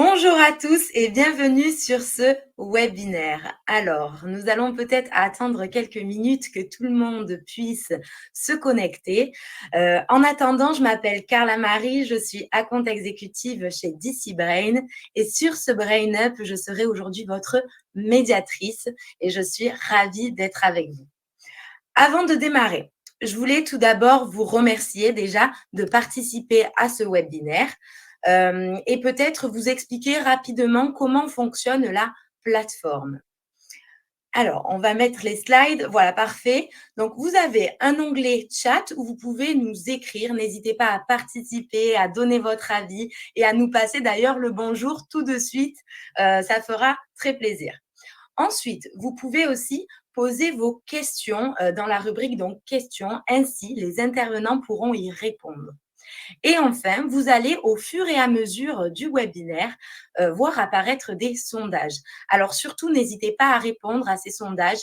Bonjour à tous et bienvenue sur ce webinaire. Alors, nous allons peut-être attendre quelques minutes que tout le monde puisse se connecter. En attendant, je m'appelle Carla Marie, je suis account exécutive chez DC Brain et sur ce Brain Up, je serai aujourd'hui votre médiatrice et je suis ravie d'être avec vous. Avant de démarrer, je voulais tout d'abord vous remercier déjà de participer à ce webinaire et peut-être vous expliquer rapidement comment fonctionne la plateforme. Alors, on va mettre les slides. Voilà, parfait. Donc, vous avez un onglet chat où vous pouvez nous écrire. N'hésitez pas à participer, à donner votre avis et à nous passer d'ailleurs le bonjour tout de suite. Ça fera très plaisir. Ensuite, vous pouvez aussi poser vos questions dans la rubrique donc questions. Ainsi, les intervenants pourront y répondre. Et enfin, vous allez au fur et à mesure du webinaire voir apparaître des sondages. Alors surtout, n'hésitez pas à répondre à ces sondages.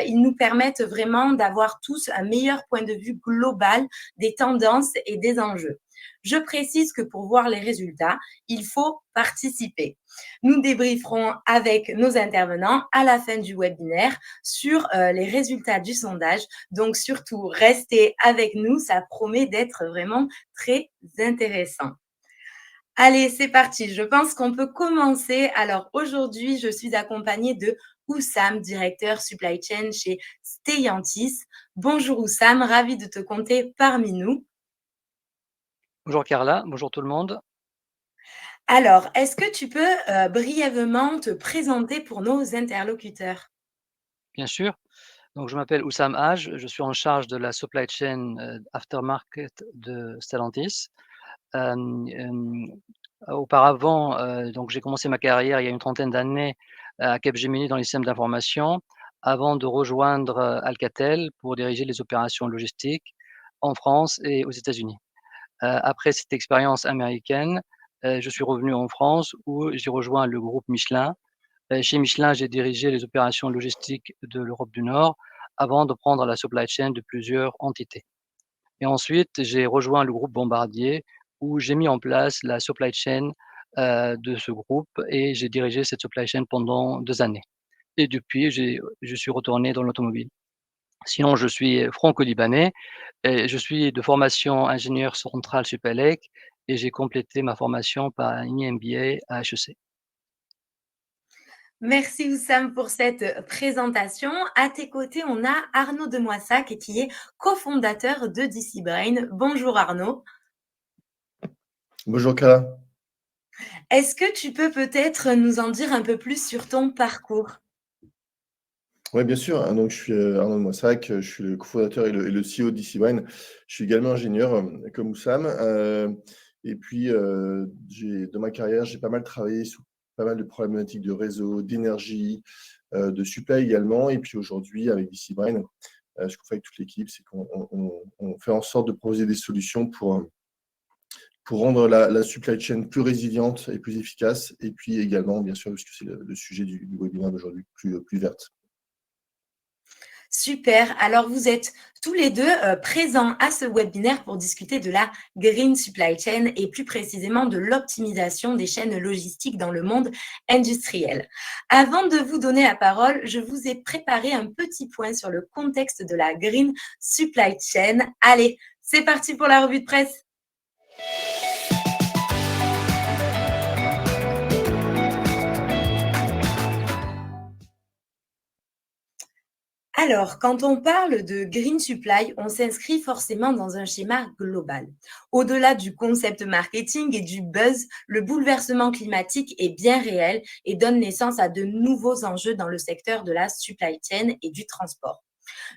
Ils nous permettent vraiment d'avoir tous un meilleur point de vue global des tendances et des enjeux. Je précise que pour voir les résultats, il faut participer. Nous débrieferons avec nos intervenants à la fin du webinaire sur les résultats du sondage. Donc surtout, restez avec nous, ça promet d'être vraiment très intéressant. Allez, c'est parti. Je pense qu'on peut commencer. Alors aujourd'hui, je suis accompagnée de Oussam, directeur supply chain chez Stellantis. Bonjour Oussam, ravi de te compter parmi nous. Bonjour Carla, bonjour tout le monde. Alors, est-ce que tu peux brièvement te présenter pour nos interlocuteurs? Bien sûr. Donc je m'appelle Oussam Haj, je suis en charge de la supply chain, aftermarket de Stellantis. Auparavant, donc j'ai commencé ma carrière il y a une trentaine d'années à Capgemini dans les systèmes d'information, avant de rejoindre, Alcatel pour diriger les opérations logistiques en France et aux États-Unis. Après cette expérience américaine, je suis revenu en France où j'ai rejoint le groupe Michelin. Chez Michelin, j'ai dirigé les opérations logistiques de l'Europe du Nord avant de prendre la supply chain de plusieurs entités. Et ensuite, j'ai rejoint le groupe Bombardier où j'ai mis en place la supply chain de ce groupe et j'ai dirigé cette supply chain pendant 2 années. Et depuis, je suis retourné dans l'automobile. Sinon, je suis franco-libanais et je suis de formation ingénieur central Supélec et j'ai complété ma formation par un MBA à HEC. Merci Oussam pour cette présentation. À tes côtés, on a Arnaud Demoissac qui est cofondateur de DC Brain. Bonjour Arnaud. Bonjour Carla. Est-ce que tu peux peut-être nous en dire un peu plus sur ton parcours? Oui, bien sûr, hein, donc je suis Arnaud de Moissac, je suis le cofondateur et le CEO d'Easy Brain. Je suis également ingénieur comme Oussam. Et puis, dans ma carrière, j'ai pas mal travaillé sur pas mal de problématiques de réseau, d'énergie, de supply également. Et puis aujourd'hui, avec Easy Brain, ce qu'on fait avec toute l'équipe, c'est qu'on fait en sorte de proposer des solutions pour rendre la supply chain plus résiliente et plus efficace. Et puis également, bien sûr, parce que c'est le sujet du webinaire d'aujourd'hui, plus verte. Super. Alors, vous êtes tous les deux présents à ce webinaire pour discuter de la Green Supply Chain et plus précisément de l'optimisation des chaînes logistiques dans le monde industriel. Avant de vous donner la parole, je vous ai préparé un petit point sur le contexte de la Green Supply Chain. Allez, c'est parti pour la revue de presse. Alors, quand on parle de green supply, on s'inscrit forcément dans un schéma global. Au-delà du concept marketing et du buzz, le bouleversement climatique est bien réel et donne naissance à de nouveaux enjeux dans le secteur de la supply chain et du transport,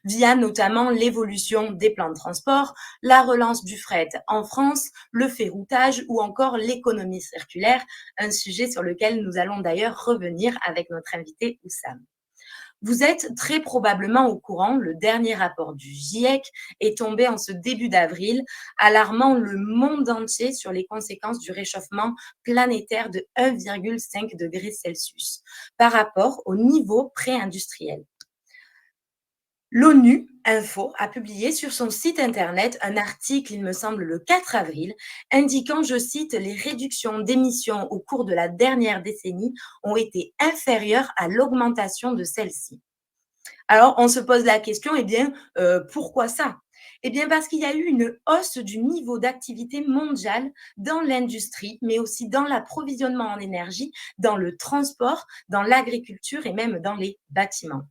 via notamment l'évolution des plans de transport, la relance du fret en France, le ferroutage ou encore l'économie circulaire, un sujet sur lequel nous allons d'ailleurs revenir avec notre invité Oussam. Vous êtes très probablement au courant, le dernier rapport du GIEC est tombé en ce début d'avril, alarmant le monde entier sur les conséquences du réchauffement planétaire de 1,5 degré Celsius par rapport au niveau pré-industriel. L'ONU Info a publié sur son site internet un article, il me semble le 4 avril, indiquant, je cite, les réductions d'émissions au cours de la dernière décennie ont été inférieures à l'augmentation de celles-ci. Alors, on se pose la question, eh bien, pourquoi ça? Eh bien, parce qu'il y a eu une hausse du niveau d'activité mondiale dans l'industrie, mais aussi dans l'approvisionnement en énergie, dans le transport, dans l'agriculture et même dans les bâtiments.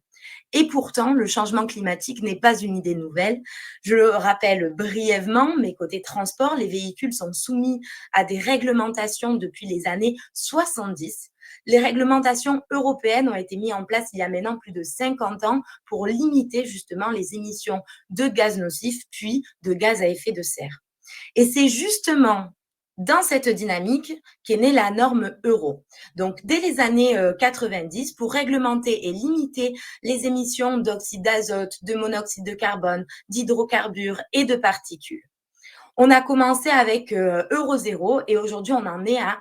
Et pourtant, le changement climatique n'est pas une idée nouvelle. Je le rappelle brièvement, mais côté transport, les véhicules sont soumis à des réglementations depuis les années 70. Les réglementations européennes ont été mises en place il y a maintenant plus de 50 ans pour limiter justement les émissions de gaz nocifs, puis de gaz à effet de serre. Et c'est justement dans cette dynamique qu'est née la norme Euro. Donc, dès les années 90, pour réglementer et limiter les émissions d'oxyde d'azote, de monoxyde de carbone, d'hydrocarbures et de particules. On a commencé avec Euro 0 et aujourd'hui, on en est à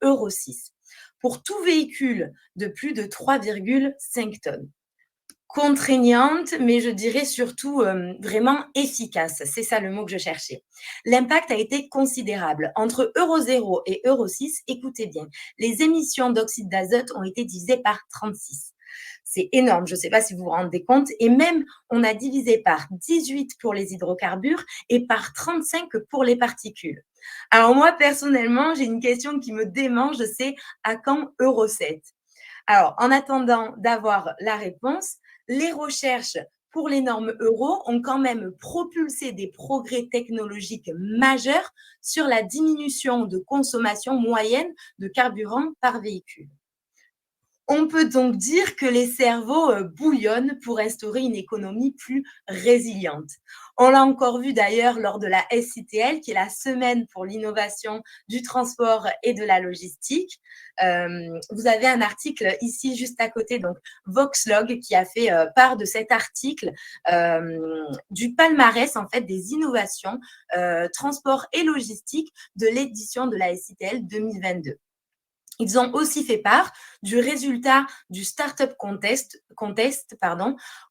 Euro 6. Pour tout véhicule de plus de 3,5 tonnes. Contraignante, mais je dirais surtout vraiment efficace. C'est ça le mot que je cherchais. L'impact a été considérable. Entre Euro 0 et Euro 6, écoutez bien, les émissions d'oxyde d'azote ont été divisées par 36. C'est énorme, je ne sais pas si vous vous rendez compte. Et même, on a divisé par 18 pour les hydrocarbures et par 35 pour les particules. Alors moi, personnellement, j'ai une question qui me démange, c'est à quand Euro 7? Alors, en attendant d'avoir la réponse, les recherches pour les normes Euro ont quand même propulsé des progrès technologiques majeurs sur la diminution de consommation moyenne de carburant par véhicule. On peut donc dire que les cerveaux bouillonnent pour instaurer une économie plus résiliente. On l'a encore vu d'ailleurs lors de la SITL, qui est la semaine pour l'innovation du transport et de la logistique. Vous avez un article ici juste à côté, donc Voxlog, qui a fait part de cet article du palmarès en fait des innovations transport et logistique de l'édition de la SITL 2022. Ils ont aussi fait part du résultat du Startup Contest,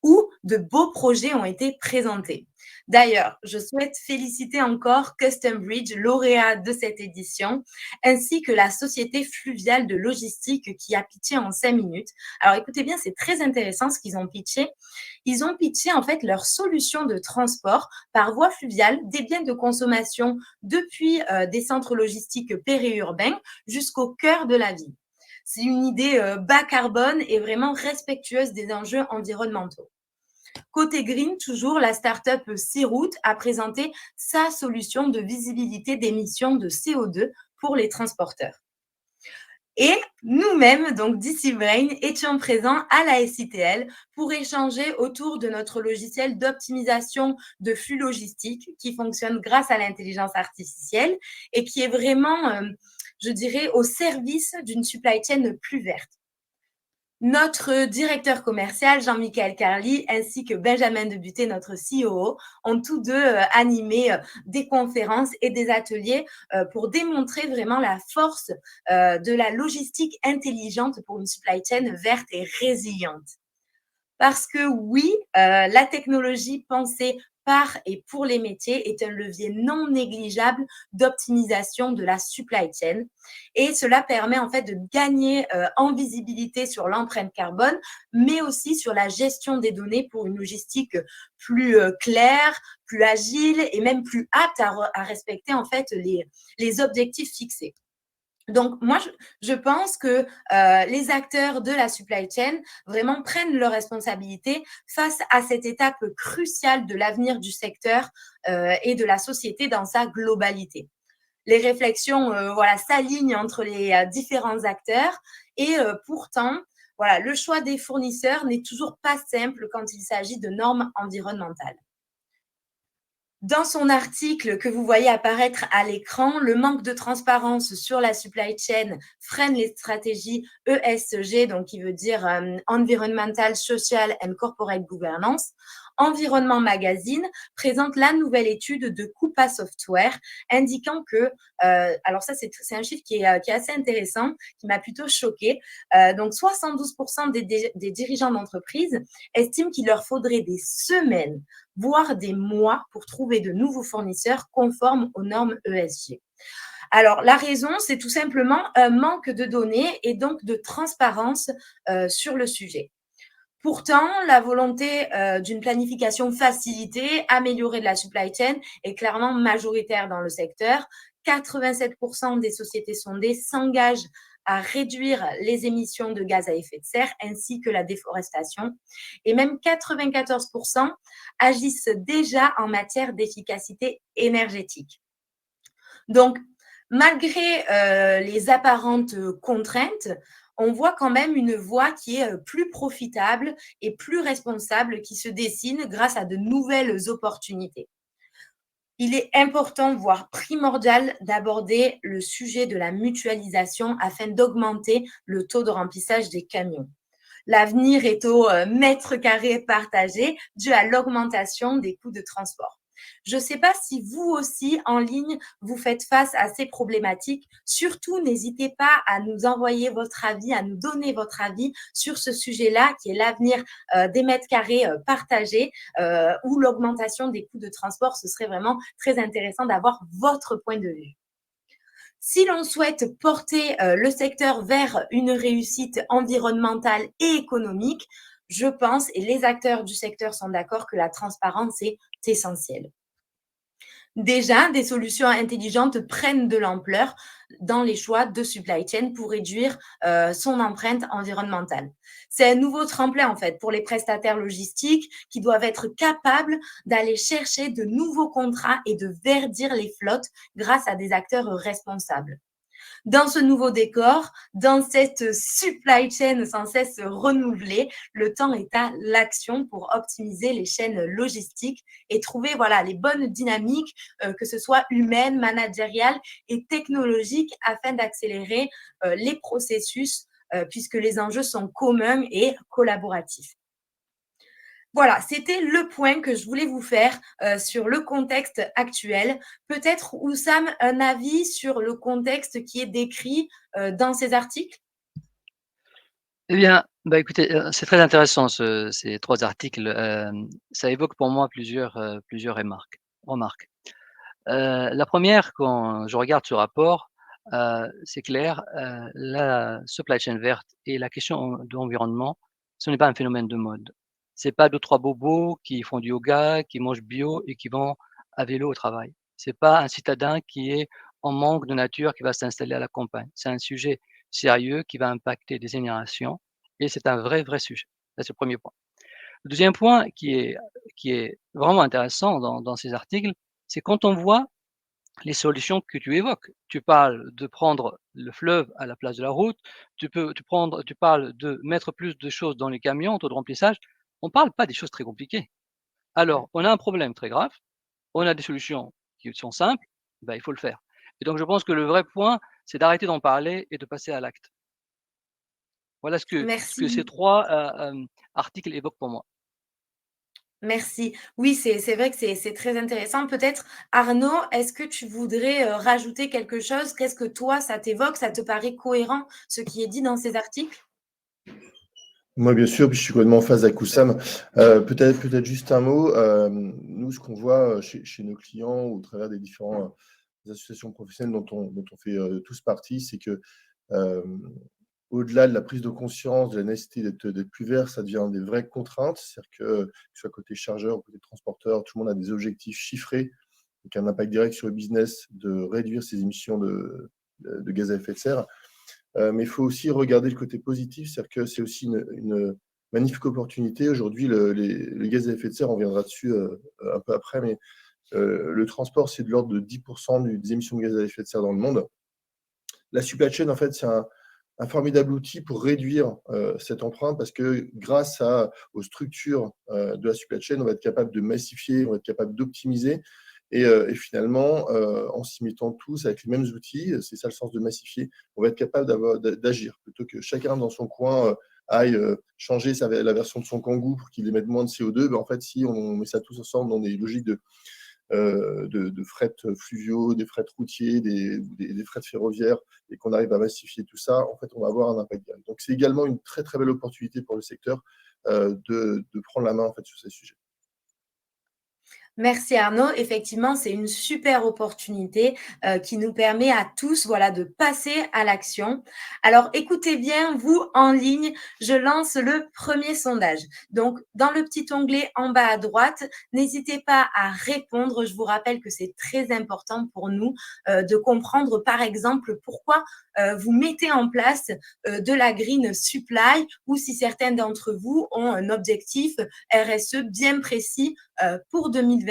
où de beaux projets ont été présentés. D'ailleurs, je souhaite féliciter encore Custom Bridge, lauréat de cette édition, ainsi que la société fluviale de logistique qui a pitché en 5 minutes. Alors écoutez bien, c'est très intéressant ce qu'ils ont pitché. Ils ont pitché en fait leur solution de transport par voie fluviale des biens de consommation depuis des centres logistiques périurbains jusqu'au cœur de la ville. C'est une idée bas carbone et vraiment respectueuse des enjeux environnementaux. Côté green, toujours, la start-up Searoute a présenté sa solution de visibilité d'émissions de CO2 pour les transporteurs. Et nous-mêmes, donc d'ici Brain, étions présents à la SITL pour échanger autour de notre logiciel d'optimisation de flux logistiques qui fonctionne grâce à l'intelligence artificielle et qui est vraiment, je dirais, au service d'une supply chain plus verte. Notre directeur commercial, Jean-Michel Carly, ainsi que Benjamin Debuté, notre COO, ont tous deux animé des conférences et des ateliers pour démontrer vraiment la force de la logistique intelligente pour une supply chain verte et résiliente. Parce que oui, la technologie pensée par et pour les métiers est un levier non négligeable d'optimisation de la supply chain. Et cela permet en fait de gagner en visibilité sur l'empreinte carbone, mais aussi sur la gestion des données pour une logistique plus claire, plus agile et même plus apte à respecter en fait les objectifs fixés. Donc, moi, je pense que les acteurs de la supply chain vraiment prennent leurs responsabilités face à cette étape cruciale de l'avenir du secteur et de la société dans sa globalité. Les réflexions s'alignent entre les différents acteurs et pourtant, voilà, le choix des fournisseurs n'est toujours pas simple quand il s'agit de normes environnementales. Dans son article que vous voyez apparaître à l'écran, le manque de transparence sur la supply chain freine les stratégies ESG, donc qui veut dire Environmental, Social and Corporate Governance. Environnement Magazine présente la nouvelle étude de Coupa Software indiquant que, alors ça c'est un chiffre qui est assez intéressant, qui m'a plutôt choqué. Donc 72% des dirigeants d'entreprise estiment qu'il leur faudrait des semaines, voire des mois pour trouver de nouveaux fournisseurs conformes aux normes ESG. Alors, la raison, c'est tout simplement un manque de données et donc de transparence sur le sujet. Pourtant, la volonté d'une planification facilitée, améliorée de la supply chain est clairement majoritaire dans le secteur. 87% des sociétés sondées s'engagent à réduire les émissions de gaz à effet de serre ainsi que la déforestation. Et même 94% agissent déjà en matière d'efficacité énergétique. Donc, malgré les apparentes contraintes, on voit quand même une voie qui est plus profitable et plus responsable qui se dessine grâce à de nouvelles opportunités. Il est important, voire primordial, d'aborder le sujet de la mutualisation afin d'augmenter le taux de remplissage des camions. L'avenir est au mètre carré partagé dû à l'augmentation des coûts de transport. Je ne sais pas si vous aussi, en ligne, vous faites face à ces problématiques. Surtout, n'hésitez pas à nous envoyer votre avis, à nous donner votre avis sur ce sujet-là, qui est l'avenir des mètres carrés partagés ou l'augmentation des coûts de transport. Ce serait vraiment très intéressant d'avoir votre point de vue. Si l'on souhaite porter le secteur vers une réussite environnementale et économique, je pense, et les acteurs du secteur sont d'accord, que la transparence est essentielle. Déjà, des solutions intelligentes prennent de l'ampleur dans les choix de supply chain pour réduire son empreinte environnementale. C'est un nouveau tremplin en fait pour les prestataires logistiques qui doivent être capables d'aller chercher de nouveaux contrats et de verdir les flottes grâce à des acteurs responsables. Dans ce nouveau décor, dans cette supply chain sans cesse renouvelée, le temps est à l'action pour optimiser les chaînes logistiques et trouver les bonnes dynamiques, que ce soit humaines, managériales et technologiques, afin d'accélérer les processus, puisque les enjeux sont communs et collaboratifs. Voilà, c'était le point que je voulais vous faire sur le contexte actuel. Peut-être, Oussam, un avis sur le contexte qui est décrit dans ces articles? Eh bien, écoutez, c'est très intéressant ces 3 articles, ça évoque pour moi plusieurs remarques. La première, quand je regarde ce rapport, c'est clair, la supply chain verte et la question de l'environnement, ce n'est pas un phénomène de mode. C'est pas 2-3 bobos qui font du yoga, qui mangent bio et qui vont à vélo au travail. C'est pas un citadin qui est en manque de nature qui va s'installer à la campagne. C'est un sujet sérieux qui va impacter des générations et c'est un vrai sujet. Ça, c'est le 1er point. Le 2e point qui est vraiment intéressant dans ces articles, c'est quand on voit les solutions que tu évoques. Tu parles de prendre le fleuve à la place de la route, tu parles de mettre plus de choses dans les camions, taux de remplissage. On parle pas des choses très compliquées. Alors, on a un problème très grave, on a des solutions qui sont simples, il faut le faire. Et donc je pense que le vrai point, c'est d'arrêter d'en parler et de passer à l'acte. Voilà ce que ces Merci. 3 articles évoquent pour moi. Merci. Oui, c'est vrai que c'est très intéressant. Peut-être, Arnaud, est-ce que tu voudrais rajouter quelque chose? Qu'est-ce que toi, ça t'évoque? Ça te paraît cohérent, ce qui est dit dans ces articles? Moi, bien sûr, puis je suis complètement en phase avec Oussam. Peut-être juste un mot. Nous, ce qu'on voit chez nos clients au travers des différentes associations professionnelles dont on fait tous partie, c'est que au-delà de la prise de conscience de la nécessité d'être plus vert, ça devient des vraies contraintes. C'est-à-dire que ce soit côté chargeur ou côté transporteur, tout le monde a des objectifs chiffrés, donc un impact direct sur le business de réduire ses émissions de gaz à effet de serre. Mais il faut aussi regarder le côté positif, c'est-à-dire que c'est aussi une magnifique opportunité. Aujourd'hui, les gaz à effet de serre, on reviendra dessus un peu après, mais le transport, c'est de l'ordre de 10% des émissions de gaz à effet de serre dans le monde. La supply chain, en fait, c'est un formidable outil pour réduire cette empreinte, parce que grâce aux structures de la supply chain, on va être capable de massifier, on va être capable d'optimiser. Et finalement, en s'y mettant tous avec les mêmes outils, c'est ça le sens de massifier, on va être capable d'agir plutôt que chacun dans son coin aille changer la version de son Kangoo pour qu'il émette moins de CO2. En fait, si on met ça tous ensemble dans des logiques de fret fluviaux, des frets routiers, des frets ferroviaires, et qu'on arrive à massifier tout ça, en fait, on va avoir un impact direct. Donc, c'est également une très, très belle opportunité pour le secteur de prendre la main en fait, sur ces sujets. Merci Arnaud. Effectivement, c'est une super opportunité qui nous permet à tous de passer à l'action. Alors, écoutez bien, vous en ligne, je lance le premier sondage. Donc, dans le petit onglet en bas à droite, n'hésitez pas à répondre. Je vous rappelle que c'est très important pour nous de comprendre, par exemple, pourquoi vous mettez en place de la green supply ou si certains d'entre vous ont un objectif RSE bien précis pour 2022.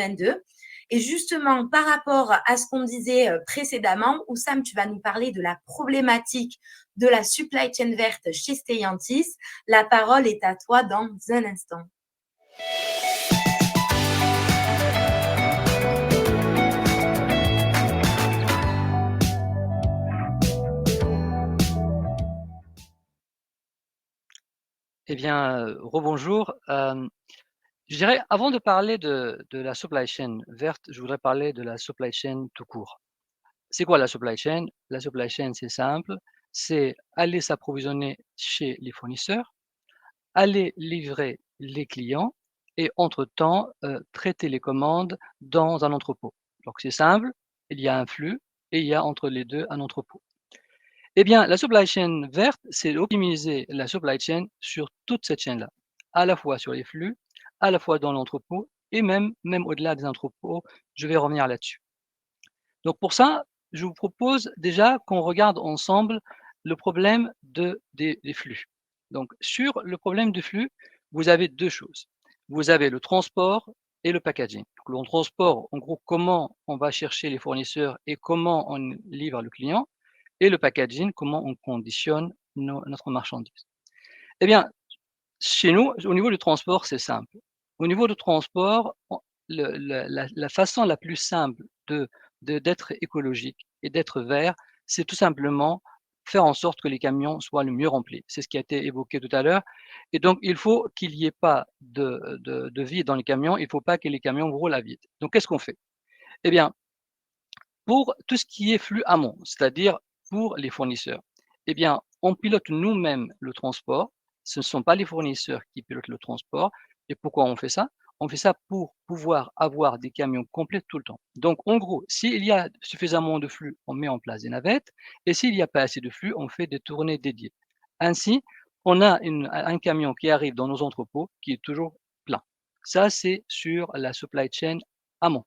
Et justement, par rapport à ce qu'on disait précédemment, Oussam, tu vas nous parler de la problématique de la supply chain verte chez Stellantis. La parole est à toi dans un instant. Eh bien, rebonjour. Je dirais, avant de parler de la supply chain verte, je voudrais parler de la supply chain tout court. C'est quoi la supply chain? La supply chain, c'est simple, c'est aller s'approvisionner chez les fournisseurs, aller livrer les clients et entre-temps, traiter les commandes dans un entrepôt. Donc c'est simple, il y a un flux et il y a entre les 2 un entrepôt. Eh bien, la supply chain verte, c'est optimiser la supply chain sur toute cette chaîne-là, à la fois sur les flux, à la fois dans l'entrepôt et même au-delà des entrepôts. Je vais revenir là-dessus. Donc pour ça, je vous propose déjà qu'on regarde ensemble le problème des flux. Donc sur le problème du flux, vous avez 2 choses. Vous avez le transport et le packaging. Donc le transport, en gros, comment on va chercher les fournisseurs et comment on livre le client, et le packaging, comment on conditionne notre marchandise. Eh bien, chez nous, au niveau du transport, c'est simple. Au niveau du transport, la façon la plus simple d'être écologique et d'être vert, c'est tout simplement faire en sorte que les camions soient le mieux remplis. C'est ce qui a été évoqué tout à l'heure. Et donc, il faut qu'il n'y ait pas de vide dans les camions. Il ne faut pas que les camions roulent à vide. Donc, qu'est-ce qu'on fait? Eh bien, pour tout ce qui est flux amont, c'est-à-dire pour les fournisseurs, eh bien, on pilote nous-mêmes le transport. Ce ne sont pas les fournisseurs qui pilotent le transport. Et pourquoi on fait ça? On fait ça pour pouvoir avoir des camions complets tout le temps. Donc, en gros, s'il y a suffisamment de flux, on met en place des navettes. Et s'il n'y a pas assez de flux, on fait des tournées dédiées. Ainsi, on a un camion qui arrive dans nos entrepôts qui est toujours plein. Ça, c'est sur la supply chain amont.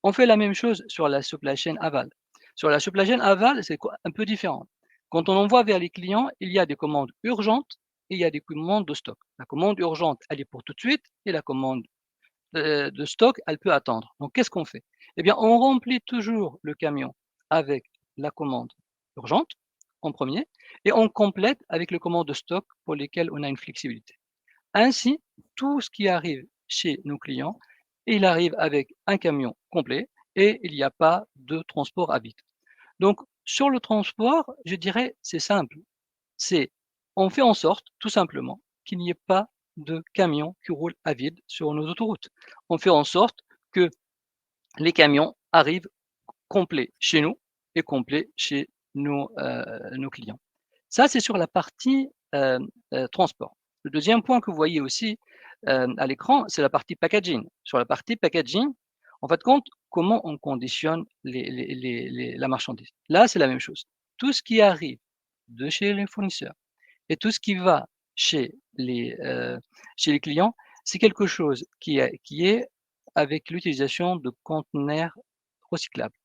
On fait la même chose sur la supply chain aval. Sur la supply chain aval, c'est un peu différent. Quand on envoie vers les clients, il y a des commandes urgentes et il y a des commandes de stock. La commande urgente, elle est pour tout de suite et la commande de stock, elle peut attendre. Donc, qu'est-ce qu'on fait? Eh bien, on remplit toujours le camion avec la commande urgente en premier et on complète avec les commandes de stock pour lesquelles on a une flexibilité. Ainsi, tout ce qui arrive chez nos clients, il arrive avec un camion complet et il n'y a pas de transport à vide. Donc, sur le transport, je dirais, c'est simple. C'est, on fait en sorte, tout simplement, qu'il n'y ait pas de camions qui roulent à vide sur nos autoroutes. On fait en sorte que les camions arrivent complets chez nous et complets chez nos clients. Ça, c'est sur la partie transport. Le deuxième point que vous voyez aussi à l'écran, c'est la partie packaging. Sur la partie packaging, en fait, compte comment on conditionne la marchandise. Là, c'est la même chose. Tout ce qui arrive de chez les fournisseurs et tout ce qui va chez les clients, c'est quelque chose qui est avec l'utilisation de conteneurs recyclables,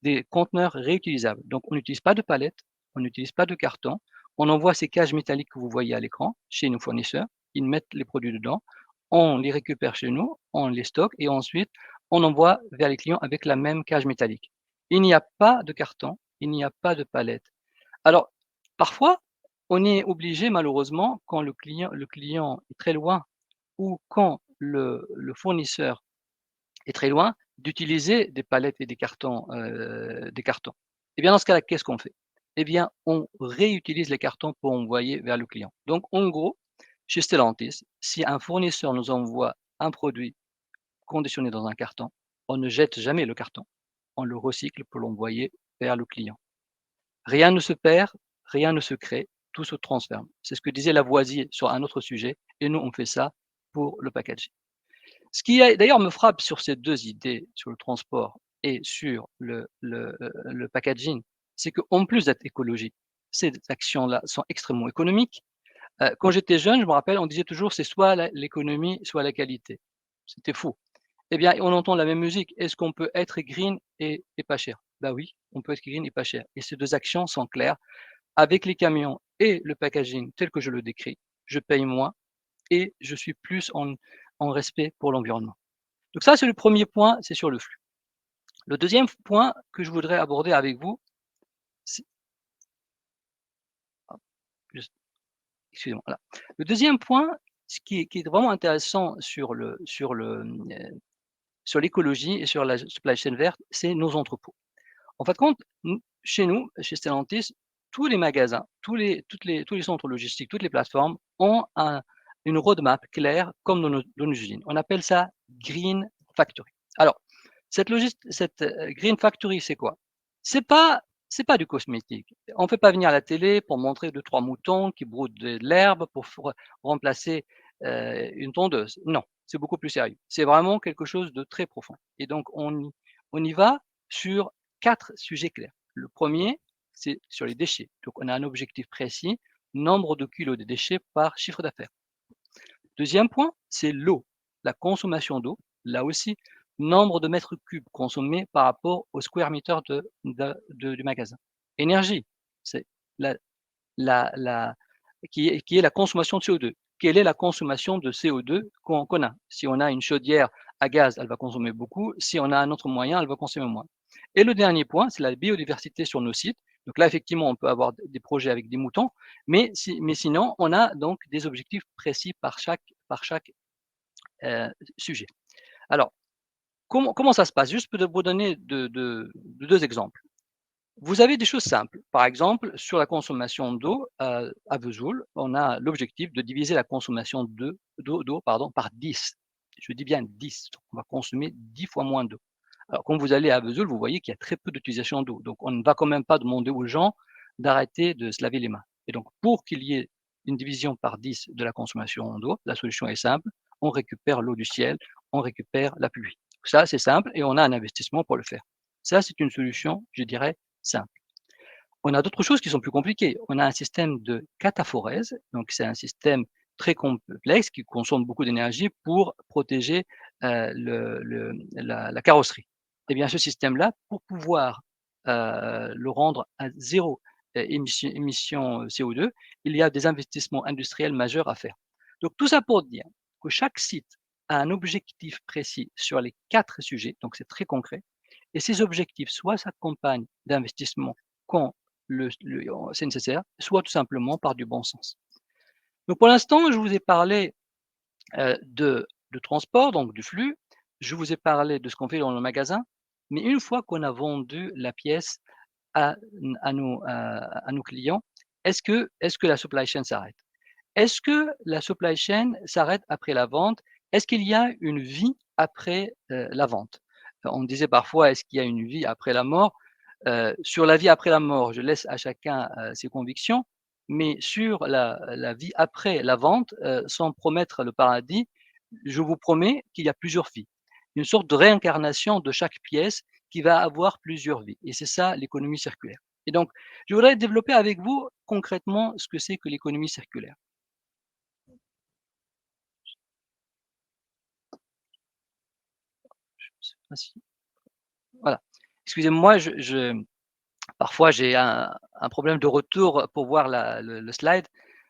des conteneurs réutilisables. Donc, on n'utilise pas de palettes, on n'utilise pas de carton. On envoie ces cages métalliques que vous voyez à l'écran chez nos fournisseurs. Ils mettent les produits dedans. On les récupère chez nous, on les stocke et ensuite, on envoie vers les clients avec la même cage métallique. Il n'y a pas de carton, il n'y a pas de palette. Alors, parfois, on est obligé, malheureusement, quand le client est très loin ou quand le fournisseur est très loin, d'utiliser des palettes et des cartons. Et bien dans ce cas-là, qu'est-ce qu'on fait? Eh bien, on réutilise les cartons pour envoyer vers le client. Donc en gros, chez Stellantis, si un fournisseur nous envoie un produit conditionné dans un carton, on ne jette jamais le carton. On le recycle pour l'envoyer vers le client. Rien ne se perd, rien ne se crée, tout se transforme. C'est ce que disait Lavoisier sur un autre sujet, et nous on fait ça pour le packaging. Ce qui d'ailleurs me frappe sur ces 2 idées, sur le transport et sur le packaging, c'est qu'en plus d'être écologique, ces actions-là sont extrêmement économiques. Quand j'étais jeune, je me rappelle, on disait toujours: «C'est soit l'économie, soit la qualité». C'était fou. Eh bien, on entend la même musique. Est-ce qu'on peut être green et pas cher? Bah oui, on peut être green et pas cher, et ces 2 actions sont claires. Avec les camions et le packaging tel que je le décris, je paye moins et je suis plus en respect pour l'environnement. Donc ça, c'est le premier point, c'est sur le flux. Le deuxième point que je voudrais aborder avec vous, c'est hop, juste excusez-moi, voilà. Le deuxième point, ce qui est vraiment intéressant sur l'écologie et sur la supply chain verte, c'est nos entrepôts. En fin de compte, chez nous, chez Stellantis, tous les magasins, tous les centres logistiques, toutes les plateformes ont une roadmap claire comme dans nos usines. On appelle ça Green Factory. Alors, cette Green Factory, c'est quoi? C'est pas du cosmétique. On ne fait pas venir à la télé pour montrer 2-3 moutons qui broutent de l'herbe pour remplacer une tondeuse. Non, c'est beaucoup plus sérieux. C'est vraiment quelque chose de très profond. Et donc, on y va sur 4 sujets clairs. Le premier, c'est sur les déchets. Donc, on a un objectif précis, nombre de kilos de déchets par chiffre d'affaires. Deuxième point, c'est l'eau, la consommation d'eau. Là aussi, nombre de mètres cubes consommés par rapport au square meter du magasin. Énergie, c'est la, la, qui est la consommation de CO2. Quelle est la consommation de CO2 qu'on a? Si on a une chaudière à gaz, elle va consommer beaucoup. Si on a un autre moyen, elle va consommer moins. Et le dernier point, c'est la biodiversité sur nos sites. Donc là, effectivement, on peut avoir des projets avec des moutons, mais sinon, on a donc des objectifs précis par chaque sujet. Alors, comment ça se passe? Juste pour vous donner deux exemples. Vous avez des choses simples. Par exemple, sur la consommation d'eau, à Vesoul, on a l'objectif de diviser la consommation d'eau par 10. Je dis bien 10. Donc on va consommer 10 fois moins d'eau. Alors quand vous allez à Vesoul, vous voyez qu'il y a très peu d'utilisation d'eau. Donc on ne va quand même pas demander aux gens d'arrêter de se laver les mains. Et donc pour qu'il y ait une division par 10 de la consommation d'eau, la solution est simple. On récupère l'eau du ciel, on récupère la pluie. Ça, c'est simple et on a un investissement pour le faire. Ça, c'est une solution, je dirais, simple. On a d'autres choses qui sont plus compliquées. On a un système de cataphorèse, donc c'est un système très complexe qui consomme beaucoup d'énergie pour protéger la carrosserie. Eh bien, ce système-là, pour pouvoir le rendre à zéro émission CO2, il y a des investissements industriels majeurs à faire. Donc, tout ça pour dire que chaque site a un objectif précis sur les 4 sujets, donc c'est très concret, et ces objectifs soit s'accompagnent d'investissements quand c'est nécessaire, soit tout simplement par du bon sens. Donc pour l'instant, je vous ai parlé de transport, donc du flux, je vous ai parlé de ce qu'on fait dans le magasin, mais une fois qu'on a vendu la pièce à nos clients, est-ce que la supply chain s'arrête? Est-ce que la supply chain s'arrête après la vente? Est-ce qu'il y a une vie après la vente? On disait parfois: «Est-ce qu'il y a une vie après la mort?» Sur la vie après la mort, je laisse à chacun ses convictions, mais sur la vie après la vente, sans promettre le paradis, je vous promets qu'il y a plusieurs vies. Une sorte de réincarnation de chaque pièce qui va avoir plusieurs vies, et c'est ça l'économie circulaire. Et donc, je voudrais développer avec vous concrètement ce que c'est que l'économie circulaire. Je sais pas si voilà. Excusez-moi, parfois j'ai un problème de retour pour voir le slide.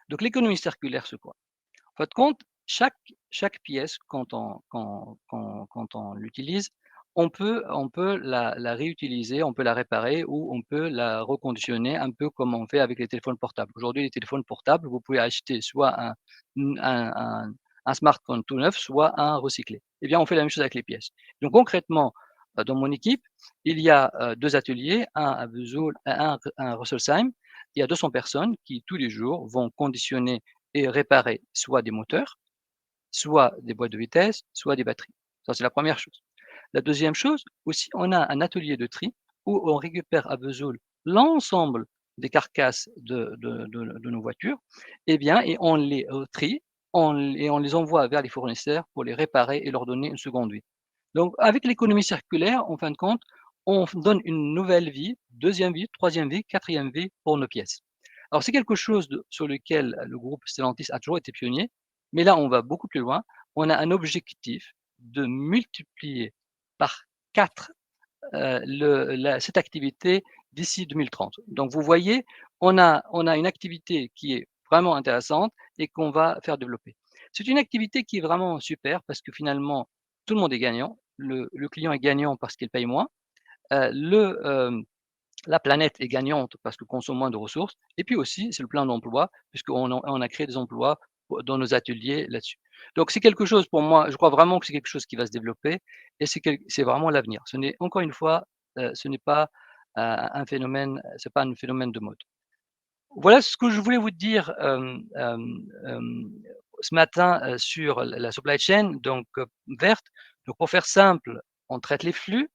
Donc l'économie circulaire, c'est quoi? En fin de compte, chaque pièce quand on l'utilise, on peut la réutiliser, on peut la réparer ou on peut la reconditionner un peu comme on fait avec les téléphones portables. Aujourd'hui, les téléphones portables, vous pouvez acheter soit un smartphone tout neuf, soit un recyclé. Eh bien, on fait la même chose avec les pièces. Donc concrètement, dans mon équipe, il y a 2 ateliers, un à Vesoul, un à Rüsselsheim. Il y a 200 personnes qui, tous les jours, vont conditionner et réparer soit des moteurs, soit des boîtes de vitesse, soit des batteries. Ça, c'est la première chose. La deuxième chose aussi, on a un atelier de tri où on récupère à Vesoul l'ensemble des carcasses de nos voitures, et on les trie, on les envoie vers les fournisseurs pour les réparer et leur donner une seconde vie. Donc, avec l'économie circulaire, en fin de compte, on donne une nouvelle vie, deuxième vie, troisième vie, quatrième vie pour nos pièces. Alors, c'est quelque chose sur lequel le groupe Stellantis a toujours été pionnier, mais là, on va beaucoup plus loin. On a un objectif de multiplier par 4 cette activité d'ici 2030. Donc, vous voyez, on a une activité qui est vraiment intéressante et qu'on va faire développer. C'est une activité qui est vraiment super parce que finalement, tout le monde est gagnant. Le client est gagnant parce qu'il paye moins. La planète est gagnante parce qu'on consomme moins de ressources. Et puis aussi, c'est le plein d'emplois puisqu'on a créé des emplois dans nos ateliers là-dessus. Donc, c'est quelque chose pour moi, je crois vraiment que c'est quelque chose qui va se développer et c'est vraiment l'avenir. Ce n'est, encore une fois, ce n'est pas un phénomène, c'est pas un phénomène de mode. Voilà ce que je voulais vous dire ce matin sur la supply chain, donc verte. Donc, pour faire simple, on traite les flux,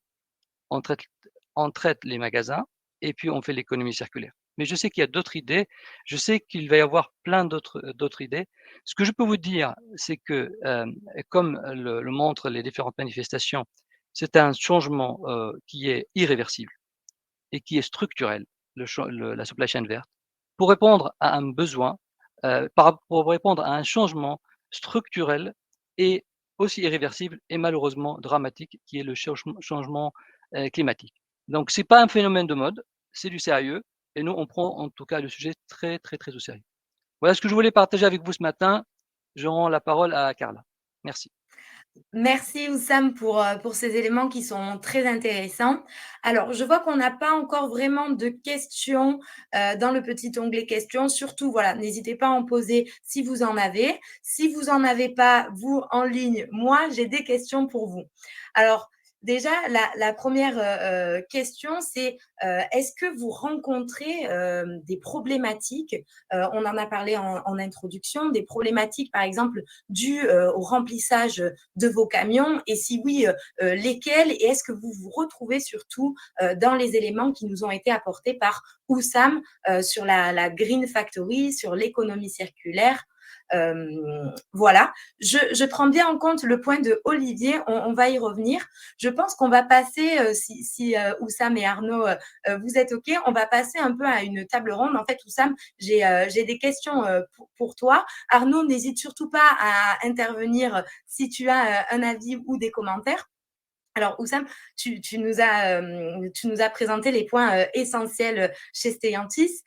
on traite on traite les magasins et puis on fait l'économie circulaire. Mais je sais qu'il y a d'autres idées, je sais qu'il va y avoir plein d'autres idées. Ce que je peux vous dire, c'est que, comme le montrent les différentes manifestations, c'est un changement, qui est irréversible et qui est structurel, la supply chain verte, pour répondre à un besoin, pour répondre à un changement structurel et aussi irréversible et malheureusement dramatique qui est le changement, climatique. Donc c'est pas un phénomène de mode, c'est du sérieux et nous on prend en tout cas le sujet très, très, très au sérieux. Voilà ce que je voulais partager avec vous ce matin. Je rends la parole à Carla. Merci. Merci Oussam pour ces éléments qui sont très intéressants. Alors, je vois qu'on n'a pas encore vraiment de questions dans le petit onglet questions. Surtout, voilà, n'hésitez pas à en poser si vous en avez. Si vous en avez pas, vous en ligne, moi, j'ai des questions pour vous. Alors, déjà, la première question, c'est est-ce que vous rencontrez des problématiques on en a parlé en introduction, des problématiques, par exemple, dues au remplissage de vos camions et si oui, lesquels et est-ce que vous vous retrouvez surtout dans les éléments qui nous ont été apportés par Oussam sur la Green Factory, sur l'économie circulaire. Voilà, je prends bien en compte le point de Olivier, on va y revenir. Je pense qu'on va passer, si Oussam et Arnaud, vous êtes OK, on va passer un peu à une table ronde. En fait, Oussam, j'ai des questions pour toi. Arnaud, n'hésite surtout pas à intervenir si tu as un avis ou des commentaires. Alors, Oussam, tu nous as présenté les points essentiels chez Stellantis.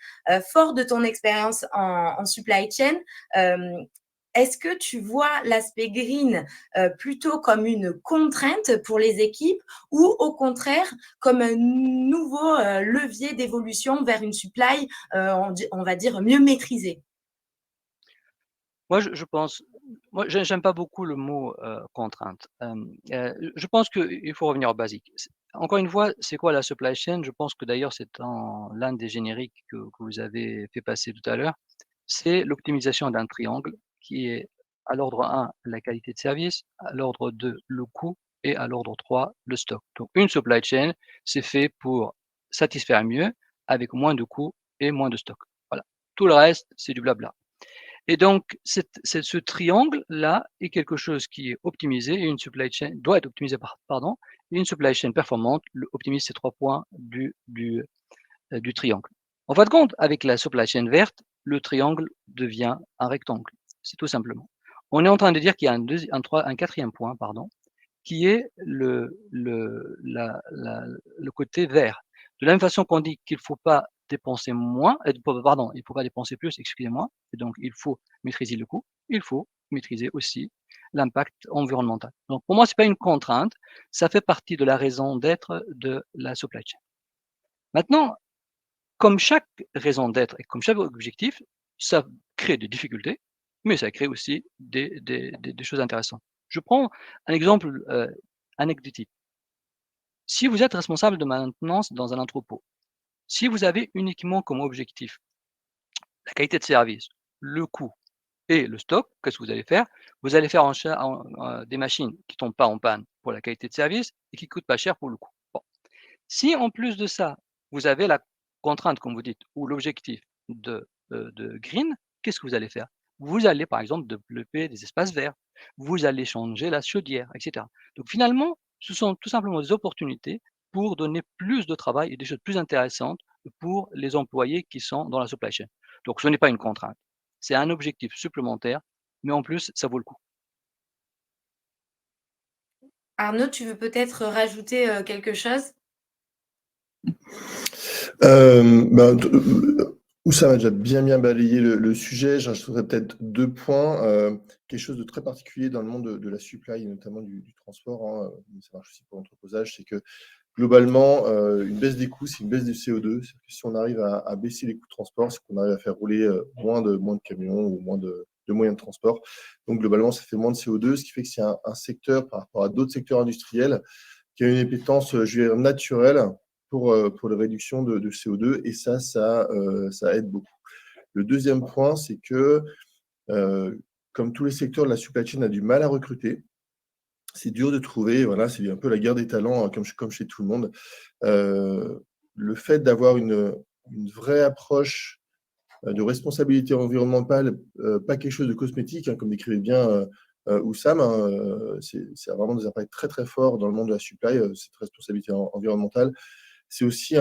Fort de ton expérience en supply chain, est-ce que tu vois l'aspect green plutôt comme une contrainte pour les équipes ou au contraire comme un nouveau levier d'évolution vers une supply, on va dire, mieux maîtrisée? Moi, je pense, moi, j'aime pas beaucoup le mot contrainte. Je pense qu'il faut revenir au basique. Encore une fois, c'est quoi la supply chain? Je pense que d'ailleurs, c'est dans l'un des génériques que vous avez fait passer tout à l'heure. C'est l'optimisation d'un triangle qui est à l'ordre 1, la qualité de service, à l'ordre 2, le coût et à l'ordre 3, le stock. Donc, une supply chain, c'est fait pour satisfaire mieux avec moins de coûts et moins de stock. Voilà. Tout le reste, c'est du blabla. Et donc, ce triangle-là est quelque chose qui est optimisé et une supply chain doit être optimisée pardon, et une supply chain performante optimise ces 3 points du triangle. En fin de compte, avec la supply chain verte, le triangle devient un rectangle. C'est tout simplement. On est en train de dire qu'il y a un quatrième point, pardon, qui est le côté vert. De la même façon qu'on dit qu'il ne faut pas dépenser moins, pardon, il ne faut pas dépenser plus, excusez-moi, et donc il faut maîtriser le coût, il faut maîtriser aussi l'impact environnemental. Donc pour moi, ce n'est pas une contrainte, ça fait partie de la raison d'être de la supply chain. Maintenant, comme chaque raison d'être et comme chaque objectif, ça crée des difficultés, mais ça crée aussi des choses intéressantes. Je prends un exemple anecdotique. Si vous êtes responsable de maintenance dans un entrepôt, si vous avez uniquement comme objectif la qualité de service, le coût et le stock, qu'est-ce que vous allez faire? Vous allez faire des machines qui tombent pas en panne pour la qualité de service et qui coûtent pas cher pour le coût. Bon. Si en plus de ça, vous avez la contrainte, comme vous dites, ou l'objectif de green, qu'est-ce que vous allez faire? Vous allez, par exemple, développer des espaces verts, vous allez changer la chaudière, et cetera. Donc finalement, ce sont tout simplement des opportunités pour donner plus de travail et des choses plus intéressantes pour les employés qui sont dans la supply chain. Donc ce n'est pas une contrainte, c'est un objectif supplémentaire, mais en plus, ça vaut le coup. Arnaud, tu veux peut-être rajouter quelque chose? Ben, Oussama a déjà bien balayé le sujet. J'ajouterais peut-être 2 points. Quelque chose de très particulier dans le monde de la supply et notamment du transport, hein, mais ça marche aussi pour l'entreposage, c'est que globalement, une baisse des coûts, c'est une baisse du CO2. C'est-à-dire que si on arrive à baisser les coûts de transport, c'est qu'on arrive à faire rouler moins de camions ou moins de moyens de transport. Donc globalement, ça fait moins de CO2, ce qui fait que c'est un secteur par rapport à d'autres secteurs industriels qui a une appétence, je vais dire, naturelle pour la réduction de CO2 et ça aide beaucoup. Le deuxième point, c'est que comme tous les secteurs de la supply chain a du mal à recruter, c'est dur de trouver, voilà, c'est un peu la guerre des talents, hein, comme chez tout le monde. Le fait d'avoir une vraie approche de responsabilité environnementale, pas quelque chose de cosmétique, hein, comme décrivait bien Oussam, hein, c'est vraiment des impacts très très forts dans le monde de la supply, cette responsabilité environnementale. C'est aussi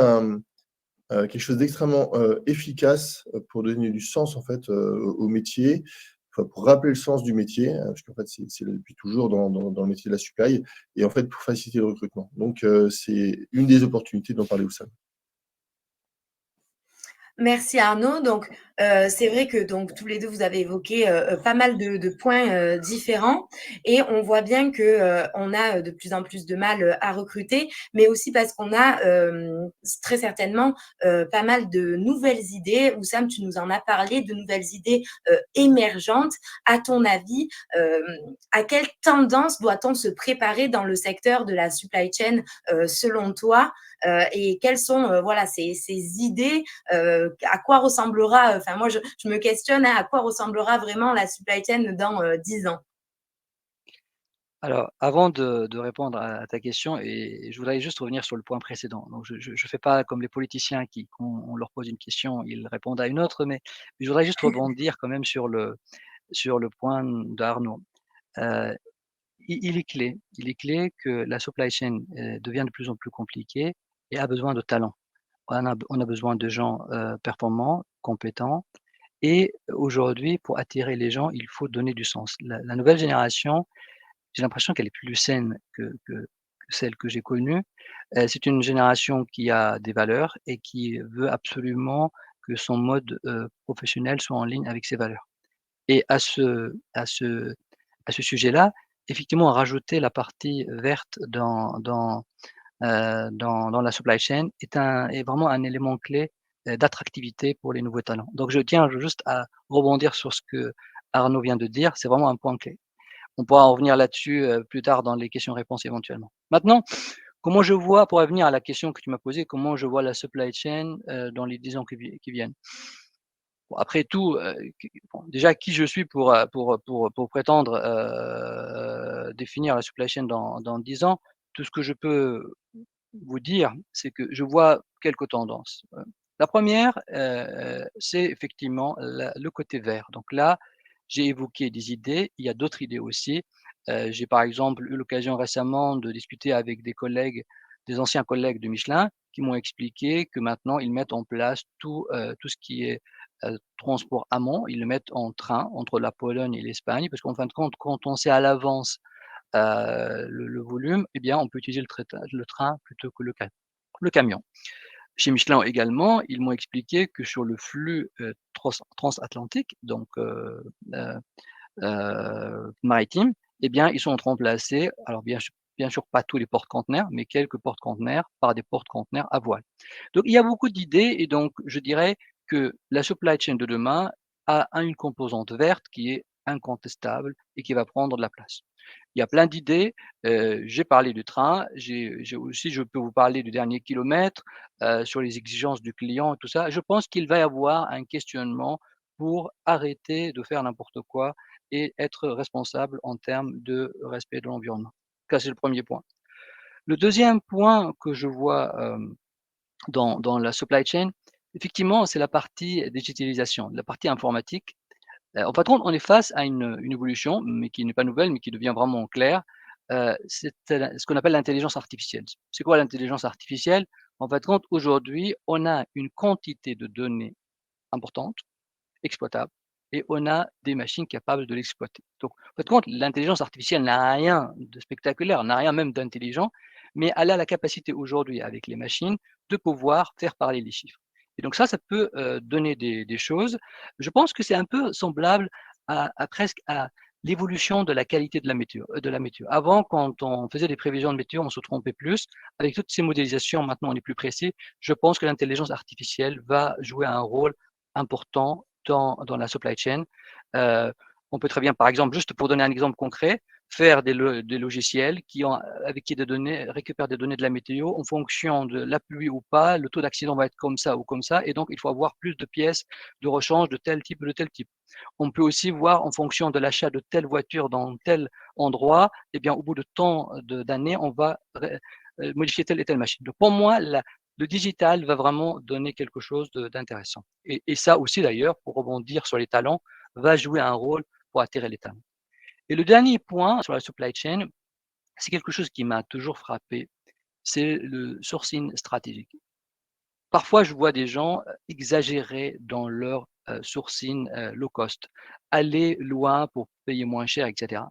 quelque chose d'extrêmement efficace pour donner du sens en fait au métier, enfin, pour rappeler le sens du métier, parce qu'en fait c'est depuis toujours dans le métier de la supply, et en fait pour faciliter le recrutement. Donc c'est une des opportunités dont parlait Oussam. Merci Arnaud. Donc, c'est vrai que donc tous les deux vous avez évoqué pas mal de points différents et on voit bien que on a de plus en plus de mal à recruter, mais aussi parce qu'on a très certainement pas mal de nouvelles idées. Oussam, tu nous en as parlé, de nouvelles idées émergentes. À ton avis, à quelle tendance doit-on se préparer dans le secteur de la supply chain selon toi? Et quelles sont voilà ces idées? À quoi ressemblera, enfin moi je me questionne, hein, à quoi ressemblera vraiment la supply chain dans 10 ans? Alors, avant de répondre à ta question, et je voudrais juste revenir sur le point précédent. Donc je fais pas comme les politiciens qui, quand on leur pose une question, ils répondent à une autre, mais je voudrais juste rebondir quand même sur le point d'Arnaud. Heu, il est clé que la supply chain, devient de plus en plus compliquée et a besoin de talent. On a besoin de gens, performants, compétents, et aujourd'hui, pour attirer les gens, il faut donner du sens. La nouvelle génération, j'ai l'impression qu'elle est plus saine que celle que j'ai connue. C'est une génération qui a des valeurs et qui veut absolument que son mode, professionnel soit en ligne avec ses valeurs. Et à ce sujet-là, effectivement, rajouter la partie verte dans la supply chain est vraiment un élément clé, d'attractivité pour les nouveaux talents. Donc je tiens juste à rebondir sur ce que Arnaud vient de dire, c'est vraiment un point clé. On pourra en revenir là-dessus, plus tard dans les questions-réponses éventuellement. Maintenant, comment je vois, pour revenir à la question que tu m'as posée, comment je vois la supply chain, dans les 10 ans qui viennent? Bon, après tout, déjà qui je suis pour prétendre, définir la supply chain dans 10 ans? Tout ce que je peux vous dire, c'est que je vois quelques tendances. La première, c'est effectivement le côté vert. Donc là, j'ai évoqué des idées, il y a d'autres idées aussi. J'ai par exemple eu l'occasion récemment de discuter avec des collègues, des anciens collègues de Michelin, qui m'ont expliqué que maintenant ils mettent en place tout ce qui est, transport amont. Ils le mettent en train entre la Pologne et l'Espagne, parce qu'en fin de compte, quand on sait à l'avance le volume, eh bien, on peut utiliser le train plutôt que le camion. Chez Michelin également, ils m'ont expliqué que sur le flux, transatlantique, donc heu maritime, eh bien, ils sont en train de remplacer, alors bien sûr pas tous les porte-conteneurs, mais quelques porte-conteneurs par des porte-conteneurs à voile. Donc il y a beaucoup d'idées, et donc je dirais que la supply chain de demain a une composante verte qui est incontestable et qui va prendre de la place. Il y a plein d'idées, j'ai parlé du train, j'ai aussi je peux vous parler du dernier kilomètre, sur les exigences du client et tout ça. Je pense qu'il va y avoir un questionnement pour arrêter de faire n'importe quoi et être responsable en termes de respect de l'environnement. Ça, c'est le premier point. Le deuxième point que je vois, dans la supply chain, effectivement, c'est la partie digitalisation, la partie informatique. En fin de compte, on est face à une évolution, mais qui n'est pas nouvelle, mais qui devient vraiment claire. C'est ce qu'on appelle l'intelligence artificielle. C'est quoi l'intelligence artificielle? En fin de compte, aujourd'hui, on a une quantité de données importante, exploitable, et on a des machines capables de l'exploiter. Donc, en fin de compte, l'intelligence artificielle n'a rien de spectaculaire, n'a rien même d'intelligent, mais elle a la capacité aujourd'hui, avec les machines, de pouvoir faire parler les chiffres. Et donc ça peut donner des choses. Je pense que c'est un peu semblable à presque à l'évolution de la qualité de la météo. Avant, quand on faisait des prévisions de météo, on se trompait plus. Avec toutes ces modélisations, maintenant, on est plus précis. Je pense que l'intelligence artificielle va jouer un rôle important dans la supply chain. Euh, on peut très bien, par exemple, juste pour donner un exemple concret, faire des logiciels avec qui récupèrent des données de la météo en fonction de la pluie ou pas, le taux d'accident va être comme ça ou comme ça, et donc il faut avoir plus de pièces de rechange de tel type ou de tel type. On peut aussi voir en fonction de l'achat de telle voiture dans tel endroit, eh bien au bout de tant d'années, on va modifier telle et telle machine. Donc pour moi, le digital va vraiment donner quelque chose d'intéressant. Et ça aussi d'ailleurs, pour rebondir sur les talents, va jouer un rôle pour attirer les talents. Et le dernier point sur la supply chain, c'est quelque chose qui m'a toujours frappé, c'est le sourcing stratégique. Parfois, je vois des gens exagérer dans leur sourcing low cost, aller loin pour payer moins cher, etc.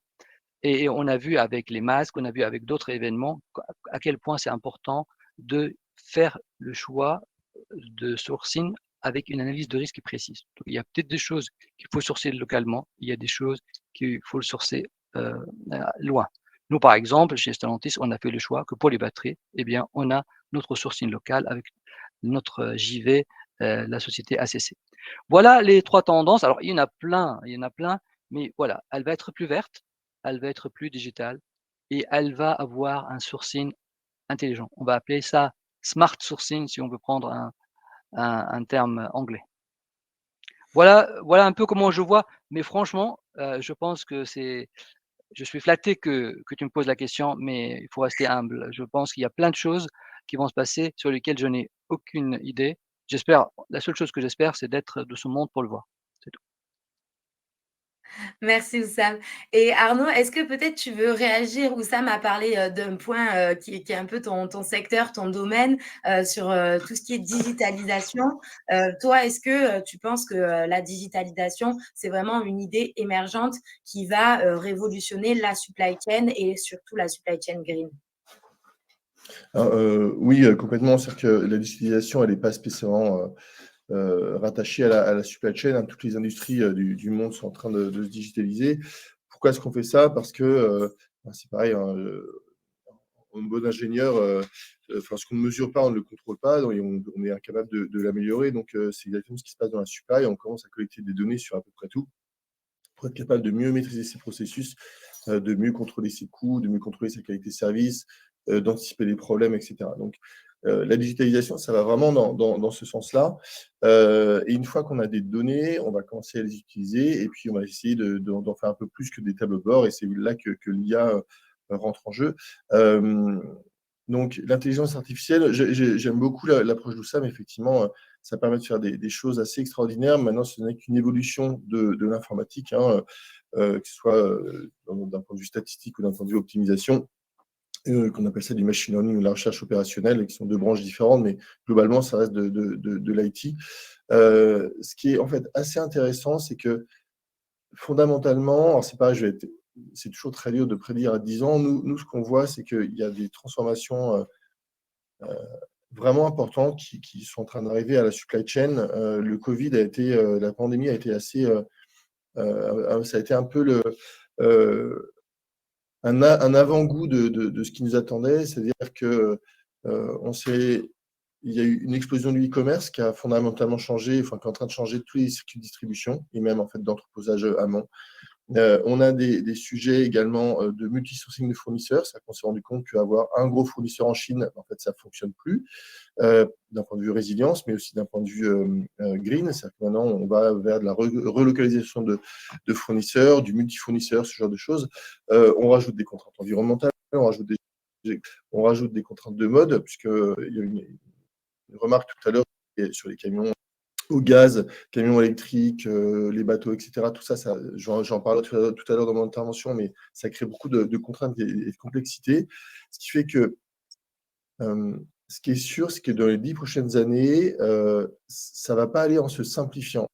Et on a vu avec les masques, on a vu avec d'autres événements à quel point c'est important de faire le choix de sourcing avec une analyse de risque précise. Donc, il y a peut-être des choses qu'il faut sourcer localement, il y a des choses qu'il faut le sourcer loin. Nous, par exemple, chez Stellantis, on a fait le choix que pour les batteries, eh bien, on a notre sourcing local avec notre JV, la société ACC. Voilà les trois tendances. Alors, il y en a plein, mais voilà, elle va être plus verte, elle va être plus digitale et elle va avoir un sourcing intelligent. On va appeler ça smart sourcing si on veut prendre un terme anglais. Voilà un peu comment je vois, mais franchement, je pense que je suis flatté que tu me poses la question, mais il faut rester humble. Je pense qu'il y a plein de choses qui vont se passer sur lesquelles je n'ai aucune idée. La seule chose que j'espère, c'est d'être de ce monde pour le voir. C'est tout. Merci Oussam. Et Arnaud, est-ce que peut-être tu veux réagir? Oussam a parlé d'un point qui est un peu ton secteur, ton domaine, sur tout ce qui est digitalisation. Toi, est-ce que tu penses que la digitalisation, c'est vraiment une idée émergente qui va révolutionner la supply chain et surtout la supply chain green? Alors, oui, complètement. C'est-à-dire que la digitalisation, elle n'est pas spécialement rattachée à la supply chain, hein. Toutes les industries du monde sont en train de se digitaliser. Pourquoi est-ce qu'on fait ça? Parce que c'est pareil, hein, en bon ingénieur, ce qu'on ne mesure pas, on ne le contrôle pas, donc, et on est incapable de l'améliorer. Donc, c'est exactement ce qui se passe dans la supply. On commence à collecter des données sur à peu près tout pour être capable de mieux maîtriser ses processus, de mieux contrôler ses coûts, de mieux contrôler sa qualité de service, d'anticiper les problèmes, etc. Donc, la digitalisation, ça va vraiment dans ce sens-là. Et une fois qu'on a des données, on va commencer à les utiliser et puis on va essayer d'en faire un peu plus que des tableaux de bord. Et c'est là que l'IA rentre en jeu. Donc, l'intelligence artificielle, j'aime beaucoup l'approche d'Oussam. Effectivement, ça permet de faire des choses assez extraordinaires. Maintenant, ce n'est qu'une évolution de l'informatique, hein, que ce soit d'un point de vue statistique ou d'un point de vue optimisation, qu'on appelle ça du machine learning ou de la recherche opérationnelle, qui sont deux branches différentes, mais globalement, ça reste de l'IT. Ce qui est en fait assez intéressant, c'est que fondamentalement, alors c'est pareil, c'est toujours très dur de prédire à 10 ans. Nous ce qu'on voit, c'est qu'il y a des transformations vraiment importantes qui sont en train d'arriver à la supply chain. Le Covid la pandémie a été assez, ça a été un peu un avant-goût de ce qui nous attendait. C'est-à-dire que il y a eu une explosion du e-commerce qui a fondamentalement changé, enfin qui est en train de changer tous les circuits de distribution et même en fait d'entreposage amont. On a des sujets également de multi-sourcing de fournisseurs. C'est-à-dire qu'on s'est rendu compte qu'avoir un gros fournisseur en Chine, en fait, ça ne fonctionne plus, d'un point de vue résilience, mais aussi d'un point de vue green. C'est-à-dire que maintenant, on va vers de la relocalisation de fournisseurs, du multi-fournisseur, ce genre de choses. On rajoute des contraintes environnementales, on rajoute des contraintes de mode, puisqu'il y a une remarque tout à l'heure sur les camions au gaz, camions électriques, les bateaux, etc. Tout ça, j'en parlerai tout à l'heure dans mon intervention, mais ça crée beaucoup de contraintes et de complexité. Ce qui fait que ce qui est sûr, c'est que dans les 10 prochaines années, ça ne va pas aller en se simplifiant.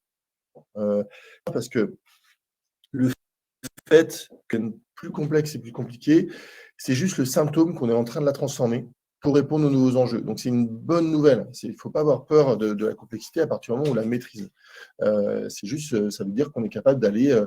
Parce que le fait que plus complexe et plus compliqué, c'est juste le symptôme qu'on est en train de la transformer pour répondre aux nouveaux enjeux. Donc, c'est une bonne nouvelle. Il ne faut pas avoir peur de la complexité à partir du moment où on la maîtrise. C'est juste, ça veut dire qu'on est capable d'aller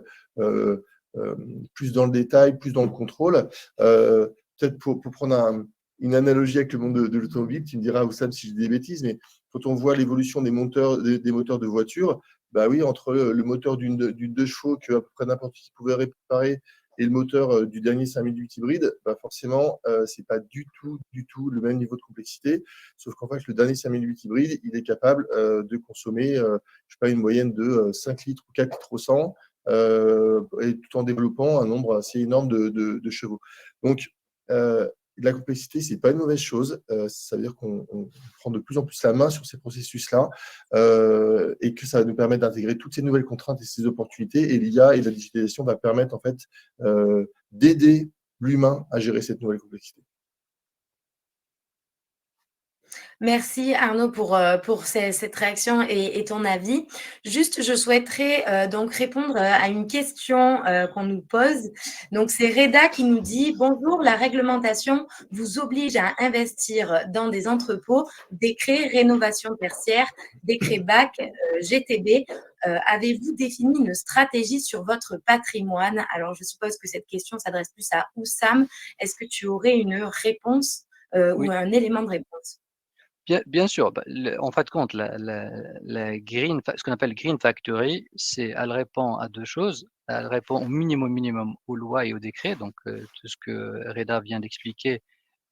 plus dans le détail, plus dans le contrôle. Peut-être pour prendre une analogie avec le monde de l'automobile, tu me diras, Oussam, si je dis des bêtises, mais quand on voit l'évolution des moteurs de voitures, bah oui, entre le moteur d'une 2 chevaux que à peu près n'importe qui pouvait réparer et le moteur du dernier 5008 hybride, bah forcément, c'est pas du tout le même niveau de complexité. Sauf qu'en fait, le dernier 5008 hybride, il est capable de consommer, je sais pas, une moyenne de 5 litres ou 4 litres au 100, et tout en développant un nombre assez énorme de chevaux. Donc, la complexité, c'est pas une mauvaise chose. Ça veut dire qu'on prend de plus en plus la main sur ces processus-là, et que ça va nous permettre d'intégrer toutes ces nouvelles contraintes et ces opportunités. Et l'IA et la digitalisation va permettre en fait d'aider l'humain à gérer cette nouvelle complexité. Merci Arnaud pour cette réaction et ton avis. Juste, je souhaiterais donc répondre à une question qu'on nous pose. Donc, c'est Reda qui nous dit « Bonjour, la réglementation vous oblige à investir dans des entrepôts, décret rénovation tertiaire, décret BAC, GTB. Avez-vous défini une stratégie sur votre patrimoine ?» Alors, je suppose que cette question s'adresse plus à Oussam. Est-ce que tu aurais une réponse Oui. ou un élément de réponse? Bien sûr, bah, en fait de compte, la ce qu'on appelle Green Factory, elle répond à 2 choses. Elle répond au minimum aux lois et aux décrets, donc tout ce que Reda vient d'expliquer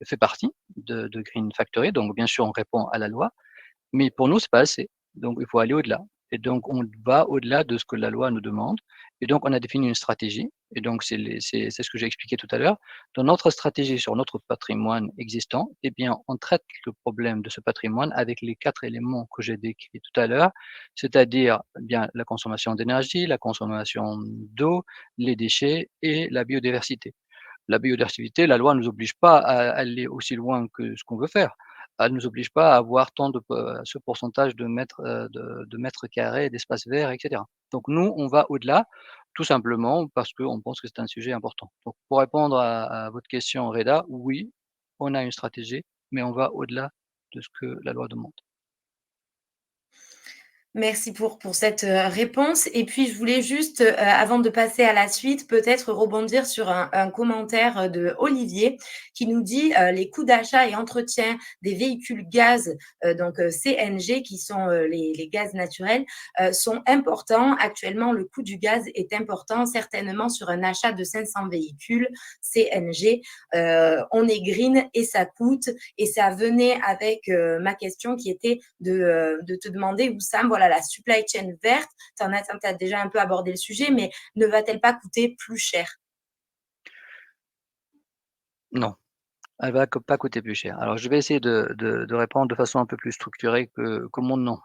fait partie de Green Factory, donc bien sûr on répond à la loi, mais pour nous c'est pas assez, donc il faut aller au-delà et donc on va au-delà de ce que la loi nous demande et donc on a défini une stratégie et donc c'est ce que j'ai expliqué tout à l'heure. Dans notre stratégie sur notre patrimoine existant, eh bien, on traite le problème de ce patrimoine avec les 4 éléments que j'ai décrits tout à l'heure, c'est-à-dire, eh bien, la consommation d'énergie, la consommation d'eau, les déchets et la biodiversité. La biodiversité, la loi ne nous oblige pas à aller aussi loin que ce qu'on veut faire. Elle ne nous oblige pas à avoir tant de ce pourcentage de mètres carrés d'espace vert et cetera. Donc nous, on va au-delà, tout simplement parce qu'on pense que c'est un sujet important. Donc pour répondre à votre question Reda, oui, on a une stratégie, mais on va au-delà de ce que la loi demande. Merci pour cette réponse. Et puis, je voulais juste, avant de passer à la suite, peut-être rebondir sur un commentaire de Olivier qui nous dit les coûts d'achat et entretien des véhicules gaz, donc CNG, qui sont les gaz naturels, sont importants. Actuellement, le coût du gaz est important, certainement sur un achat de 500 véhicules CNG. On est green et ça coûte. Et ça venait avec ma question qui était de te demander, Oussam, voilà, la supply chain verte, tu as déjà un peu abordé le sujet, mais ne va-t-elle pas coûter plus cher? Non, elle va pas coûter plus cher. Alors je vais essayer de répondre de façon un peu plus structurée que mon non.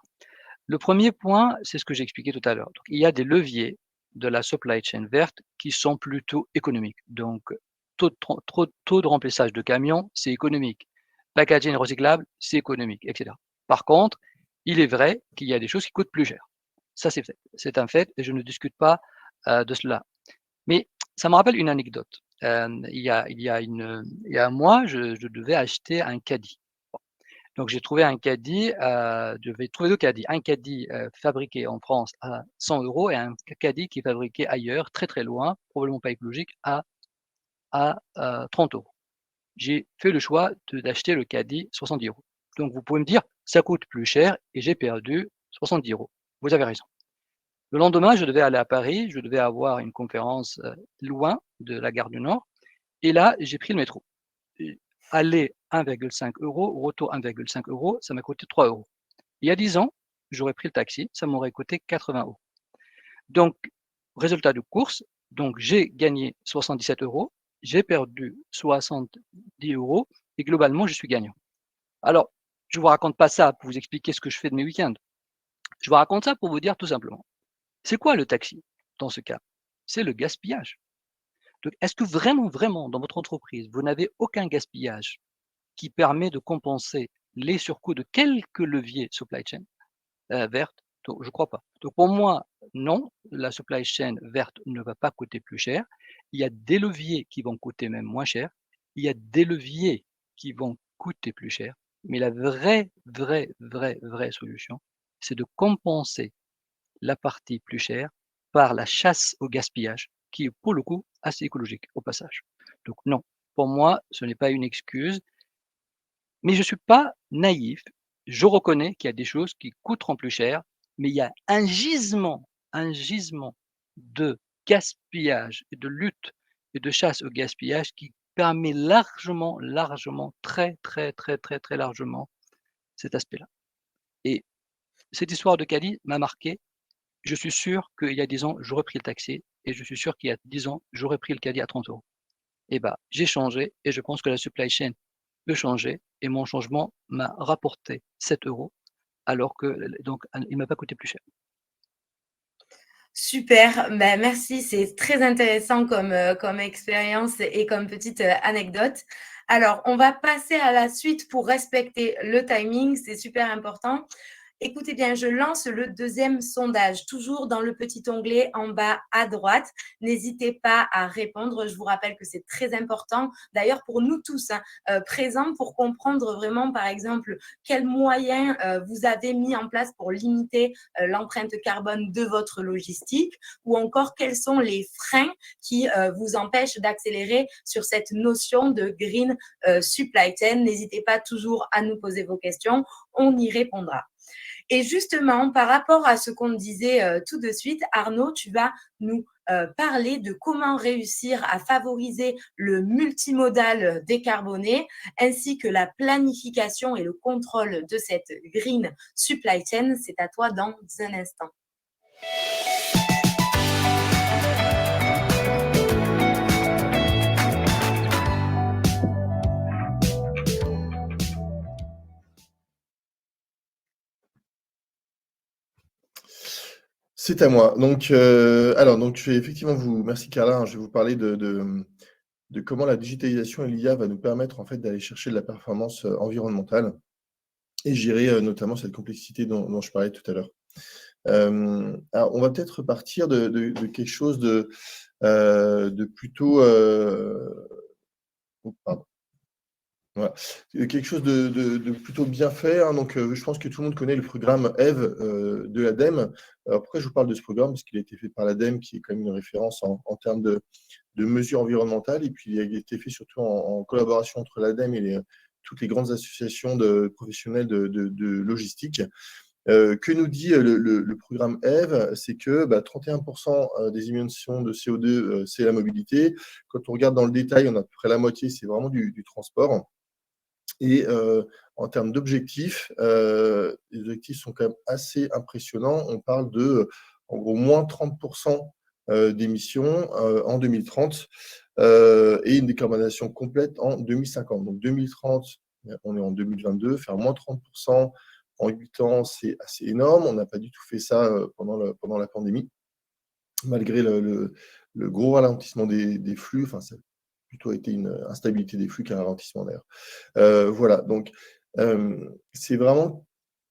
Le premier point, c'est ce que j'ai expliqué tout à l'heure. Donc, il y a des leviers de la supply chain verte qui sont plutôt économiques. Donc, taux de remplissage de camions, c'est économique. Packaging recyclable, c'est économique, etc. Par contre, il est vrai qu'il y a des choses qui coûtent plus cher. Ça, c'est un fait et je ne discute pas de cela. Mais ça me rappelle une anecdote. Il y a un mois, je devais acheter un caddie. Donc j'ai trouvé un caddie, je vais trouver 2 caddies. Un caddie, fabriqué en France à 100 € et un caddie qui est fabriqué ailleurs, très, très loin, probablement pas écologique, à 30 €. J'ai fait le choix d'acheter le caddie 70 €. Donc vous pouvez me dire: «Ça coûte plus cher» et j'ai perdu 70 €. Vous avez raison. Le lendemain, je devais aller à Paris, je devais avoir une conférence, loin de la gare du Nord et là, j'ai pris le métro. Et aller 1,5 €, retour 1,5 €, ça m'a coûté 3 €. Il y a 10 ans, j'aurais pris le taxi, ça m'aurait coûté 80 €. Donc résultat de course, donc j'ai gagné 77 €, j'ai perdu 70 € et globalement, je suis gagnant. Alors, je vous raconte pas ça pour vous expliquer ce que je fais de mes week-ends. Je vous raconte ça pour vous dire tout simplement, c'est quoi le taxi dans ce cas? C'est le gaspillage. Donc est-ce que vraiment, vraiment dans votre entreprise, vous n'avez aucun gaspillage qui permet de compenser les surcoûts de quelques leviers supply chain verte? Donc je crois pas. Donc pour moi, non, la supply chain verte ne va pas coûter plus cher. Il y a des leviers qui vont coûter même moins cher. Il y a des leviers qui vont coûter plus cher. Mais la vraie solution, c'est de compenser la partie plus chère par la chasse au gaspillage, qui est pour le coup assez écologique au passage. Donc non, pour moi, ce n'est pas une excuse, mais je ne suis pas naïf. Je reconnais qu'il y a des choses qui coûteront plus cher, mais il y a un gisement de gaspillage et de lutte et de chasse au gaspillage qui permet largement, très largement cet aspect-là. Et cette histoire de Cali m'a marqué. Je suis sûr qu'il y a 10 ans, j'aurais pris le taxi et je suis sûr qu'il y a 10 ans, j'aurais pris le caddie à 30 €. Et bah, j'ai changé et je pense que la supply chain peut changer et mon changement m'a rapporté 7 € alors que donc il m'a pas coûté plus cher. Super, bah, merci, c'est très intéressant comme expérience et comme petite anecdote. Alors, on va passer à la suite pour respecter le timing, c'est super important. Écoutez bien, je lance le deuxième sondage, toujours dans le petit onglet en bas à droite. N'hésitez pas à répondre. Je vous rappelle que c'est très important, d'ailleurs pour nous tous, présents, pour comprendre vraiment, par exemple, quels moyens vous avez mis en place pour limiter l'empreinte carbone de votre logistique, ou encore quels sont les freins qui vous empêchent d'accélérer sur cette notion de green supply chain. N'hésitez pas toujours à nous poser vos questions, on y répondra. Et justement, par rapport à ce qu'on disait tout de suite, Arnaud, tu vas nous parler de comment réussir à favoriser le multimodal décarboné, ainsi que la planification et le contrôle de cette green supply chain. C'est à toi dans un instant. C'est à moi. Donc, donc je vais effectivement merci Carla, hein, je vais vous parler de comment la digitalisation et l'IA va nous permettre en fait d'aller chercher de la performance environnementale et gérer notamment cette complexité dont je parlais tout à l'heure. Alors on va peut-être partir de quelque chose de plutôt pardon. Voilà. Quelque chose de plutôt bien fait, hein, donc je pense que tout le monde connaît le programme EVE, de l'ADEME. Alors pourquoi je vous parle de ce programme? Parce qu'il a été fait par l'ADEME, qui est quand même une référence en termes de mesures environnementales, et puis il a été fait surtout en collaboration entre l'ADEME et toutes les grandes associations de professionnels de logistique. Que nous dit le programme EVE? C'est que 31% des émissions de CO2, c'est la mobilité. Quand on regarde dans le détail, on a à peu près la moitié, c'est vraiment du transport. Et en termes d'objectifs, les objectifs sont quand même assez impressionnants. On parle de, en gros, moins 30% d'émissions en 2030 et une décarbonation complète en 2050. Donc 2030, on est en 2022, faire moins 30% en 8 ans, c'est assez énorme. On n'a pas du tout fait ça pendant la pandémie, malgré le gros ralentissement des flux. Enfin, ça a plutôt été une instabilité des flux qu'un ralentissement d'ailleurs. Voilà, donc c'est vraiment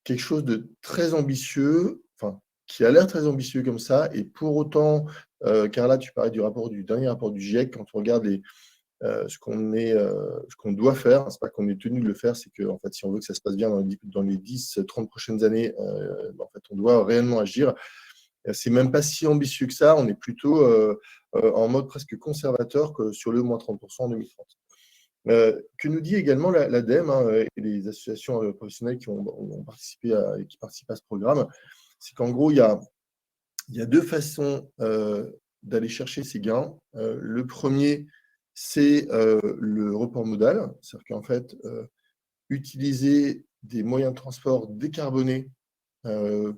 quelque chose de très ambitieux, enfin, qui a l'air très ambitieux comme ça, et pour autant, Carla, tu parlais du dernier rapport du GIEC. Quand on regarde ce qu'on doit faire, c'est pas qu'on est tenu de le faire, c'est que en fait, si on veut que ça se passe bien dans les 10-30 prochaines années, en fait, on doit réellement agir. C'est même pas si ambitieux que ça, on est plutôt en mode presque conservateur que sur le moins 30% en 2030. Que nous dit également l'ADEME, hein, et les associations professionnelles qui participent à ce programme, c'est qu'en gros, il y a Il y a deux façons d'aller chercher ces gains. Le premier, c'est le report modal, c'est-à-dire qu'en fait, utiliser des moyens de transport décarbonés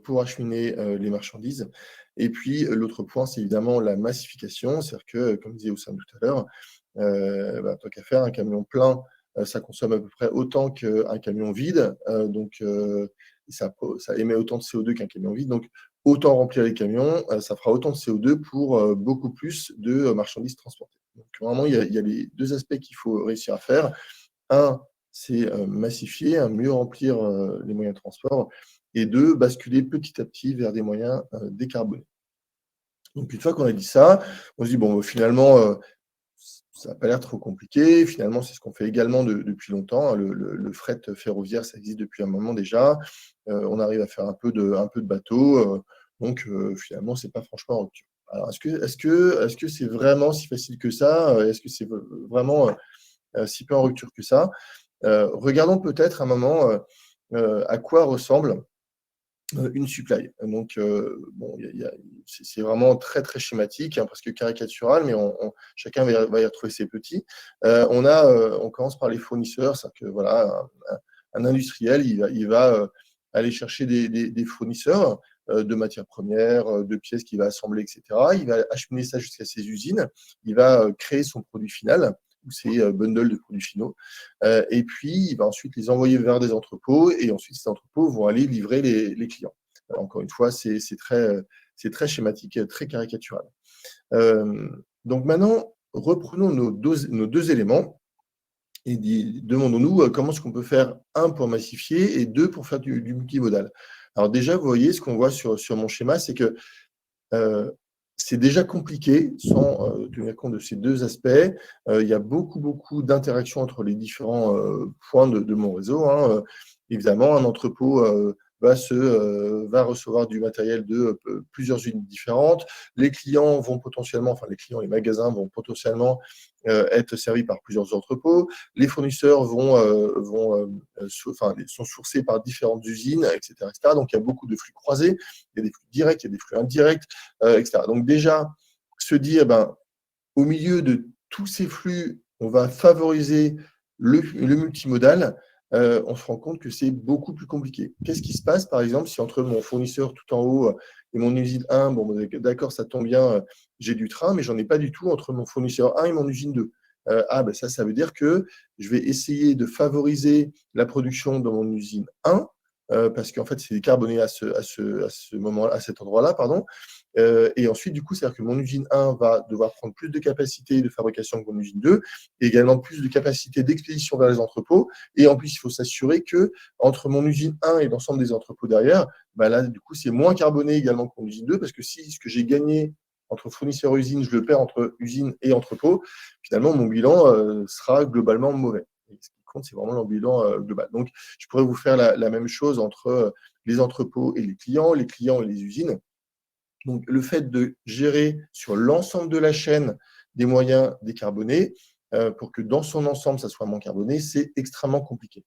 pour acheminer les marchandises. Et puis, l'autre point, c'est évidemment la massification, c'est-à-dire que, comme disait Oussam tout à l'heure, tant qu'à faire, un camion plein, ça consomme à peu près autant qu'un camion vide, donc ça émet autant de CO2 qu'un camion vide, donc autant remplir les camions, ça fera autant de CO2 pour beaucoup plus de marchandises transportées. Donc vraiment, il y a les deux aspects qu'il faut réussir à faire. Un, c'est massifier, mieux remplir les moyens de transport, et deux, basculer petit à petit vers des moyens décarbonés. Donc une fois qu'on a dit ça, on se dit, bon, finalement, ça n'a pas l'air trop compliqué. Finalement, c'est ce qu'on fait également depuis longtemps, hein. Le fret ferroviaire, ça existe depuis un moment déjà. On arrive à faire un peu de bateau. Donc, finalement, ce n'est pas franchement en rupture. Alors, est-ce que c'est vraiment si facile que ça? Est-ce que c'est vraiment si peu en rupture que ça? Regardons peut-être un moment à quoi ressemble une supply. Donc, bon, c'est vraiment très, très schématique, hein, presque caricatural, mais chacun va y retrouver ses petits. On commence par les fournisseurs, c'est-à-dire que voilà, un industriel, il va aller chercher des fournisseurs de matières premières, de pièces qu'il va assembler, etc. Il va acheminer ça jusqu'à ses usines. Il va créer son produit final, ou ses bundles de produits finaux. Et puis, il va ensuite les envoyer vers des entrepôts, et ensuite, ces entrepôts vont aller livrer les clients. Encore une fois, c'est très schématique, très caricatural. Donc maintenant, reprenons nos deux éléments et demandons-nous comment est-ce qu'on peut faire, un, pour massifier, et deux, pour faire du multimodal. Alors déjà, vous voyez, ce qu'on voit sur mon schéma, c'est que c'est déjà compliqué sans tenir compte de ces deux aspects. Il y a beaucoup d'interactions entre les différents points de mon réseau, hein. Évidemment, un entrepôt va recevoir du matériel de plusieurs usines différentes. Les clients vont potentiellement, enfin les clients, les magasins vont potentiellement être servis par plusieurs entrepôts. Les fournisseurs sont sourcés par différentes usines, etc., etc. Donc, il y a beaucoup de flux croisés. Il y a des flux directs, il y a des flux indirects, etc. Donc, déjà, se dire, au milieu de tous ces flux, on va favoriser le multimodal. On se rend compte que c'est beaucoup plus compliqué. Qu'est-ce qui se passe, par exemple, si entre mon fournisseur tout en haut et mon usine 1, bon, d'accord, ça tombe bien, j'ai du train, mais j'en ai pas du tout entre mon fournisseur 1 et mon usine 2. Ça veut dire que je vais essayer de favoriser la production dans mon usine 1, parce qu'en fait, c'est décarboné à ce moment, à cet endroit-là, pardon. Et ensuite, du coup, c'est-à-dire que mon usine 1 va devoir prendre plus de capacité de fabrication que mon usine 2, et également plus de capacité d'expédition vers les entrepôts. Et en plus, il faut s'assurer que entre mon usine 1 et l'ensemble des entrepôts derrière, là, du coup, c'est moins carboné également que mon usine 2, parce que si ce que j'ai gagné entre fournisseur et usine, je le perds entre usine et entrepôt, finalement, mon bilan sera globalement mauvais. Et ce qui compte, c'est vraiment le bilan global. Donc, je pourrais vous faire la même chose entre les entrepôts et les clients et les usines. Donc, le fait de gérer sur l'ensemble de la chaîne des moyens décarbonés, pour que dans son ensemble, ça soit moins carboné, c'est extrêmement compliqué.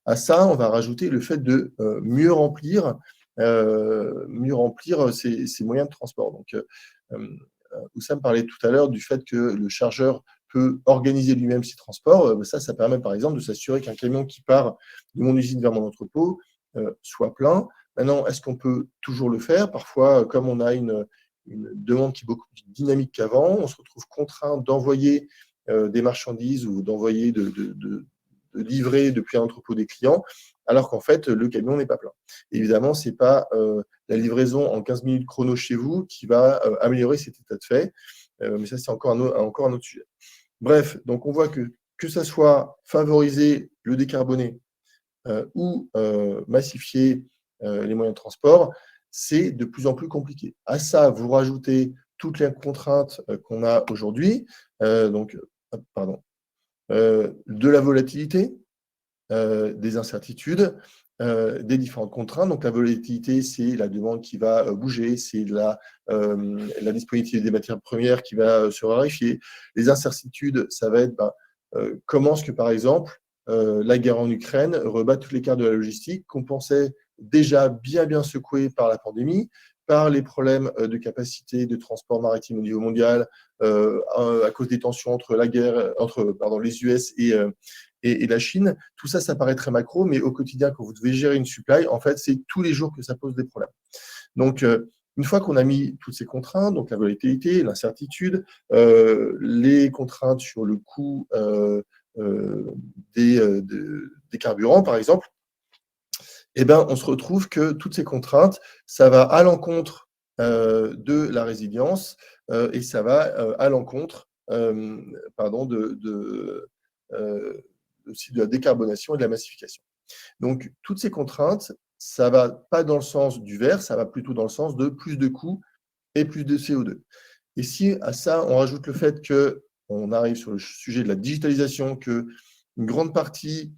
À ça, on va rajouter le fait de mieux remplir ces moyens de transport. Donc, Oussam parlait tout à l'heure du fait que le chargeur peut organiser lui-même ses transports. Ça permet par exemple de s'assurer qu'un camion qui part de mon usine vers mon entrepôt soit plein. Maintenant, est-ce qu'on peut toujours le faire? Parfois, comme on a une demande qui est beaucoup plus dynamique qu'avant, on se retrouve contraint d'envoyer des marchandises ou d'envoyer de livrer depuis un entrepôt des clients, alors qu'en fait, le camion n'est pas plein. Et évidemment, ce n'est pas la livraison en 15 minutes chrono chez vous qui va améliorer cet état de fait. Mais ça, c'est encore un autre sujet. Bref, donc on voit que ça soit favoriser le décarboné ou massifier les moyens de transport, c'est de plus en plus compliqué. À ça, vous rajoutez toutes les contraintes qu'on a aujourd'hui, de la volatilité, des incertitudes, des différentes contraintes. Donc la volatilité, c'est la demande qui va bouger, c'est la disponibilité des matières premières qui va se raréfier. Les incertitudes, ça va être comment est-ce que, par exemple, la guerre en Ukraine rebat toutes les cartes de la logistique qu'on pensait déjà bien secouées par la pandémie. par les problèmes de capacité de transport maritime au niveau mondial, à cause des tensions entre les US et la Chine. Tout ça, ça paraît très macro, mais au quotidien, quand vous devez gérer une supply, en fait, c'est tous les jours que ça pose des problèmes. Donc, une fois qu'on a mis toutes ces contraintes, donc la volatilité, l'incertitude, les contraintes sur le coût des carburants, par exemple, eh ben, on se retrouve que toutes ces contraintes, ça va à l'encontre de la résilience et ça va à l'encontre aussi de la décarbonation et de la massification. Donc, toutes ces contraintes, ça va pas dans le sens du vert, ça va plutôt dans le sens de plus de coûts et plus de CO2. Et si à ça, on rajoute le fait qu'on arrive sur le sujet de la digitalisation, qu'une grande partie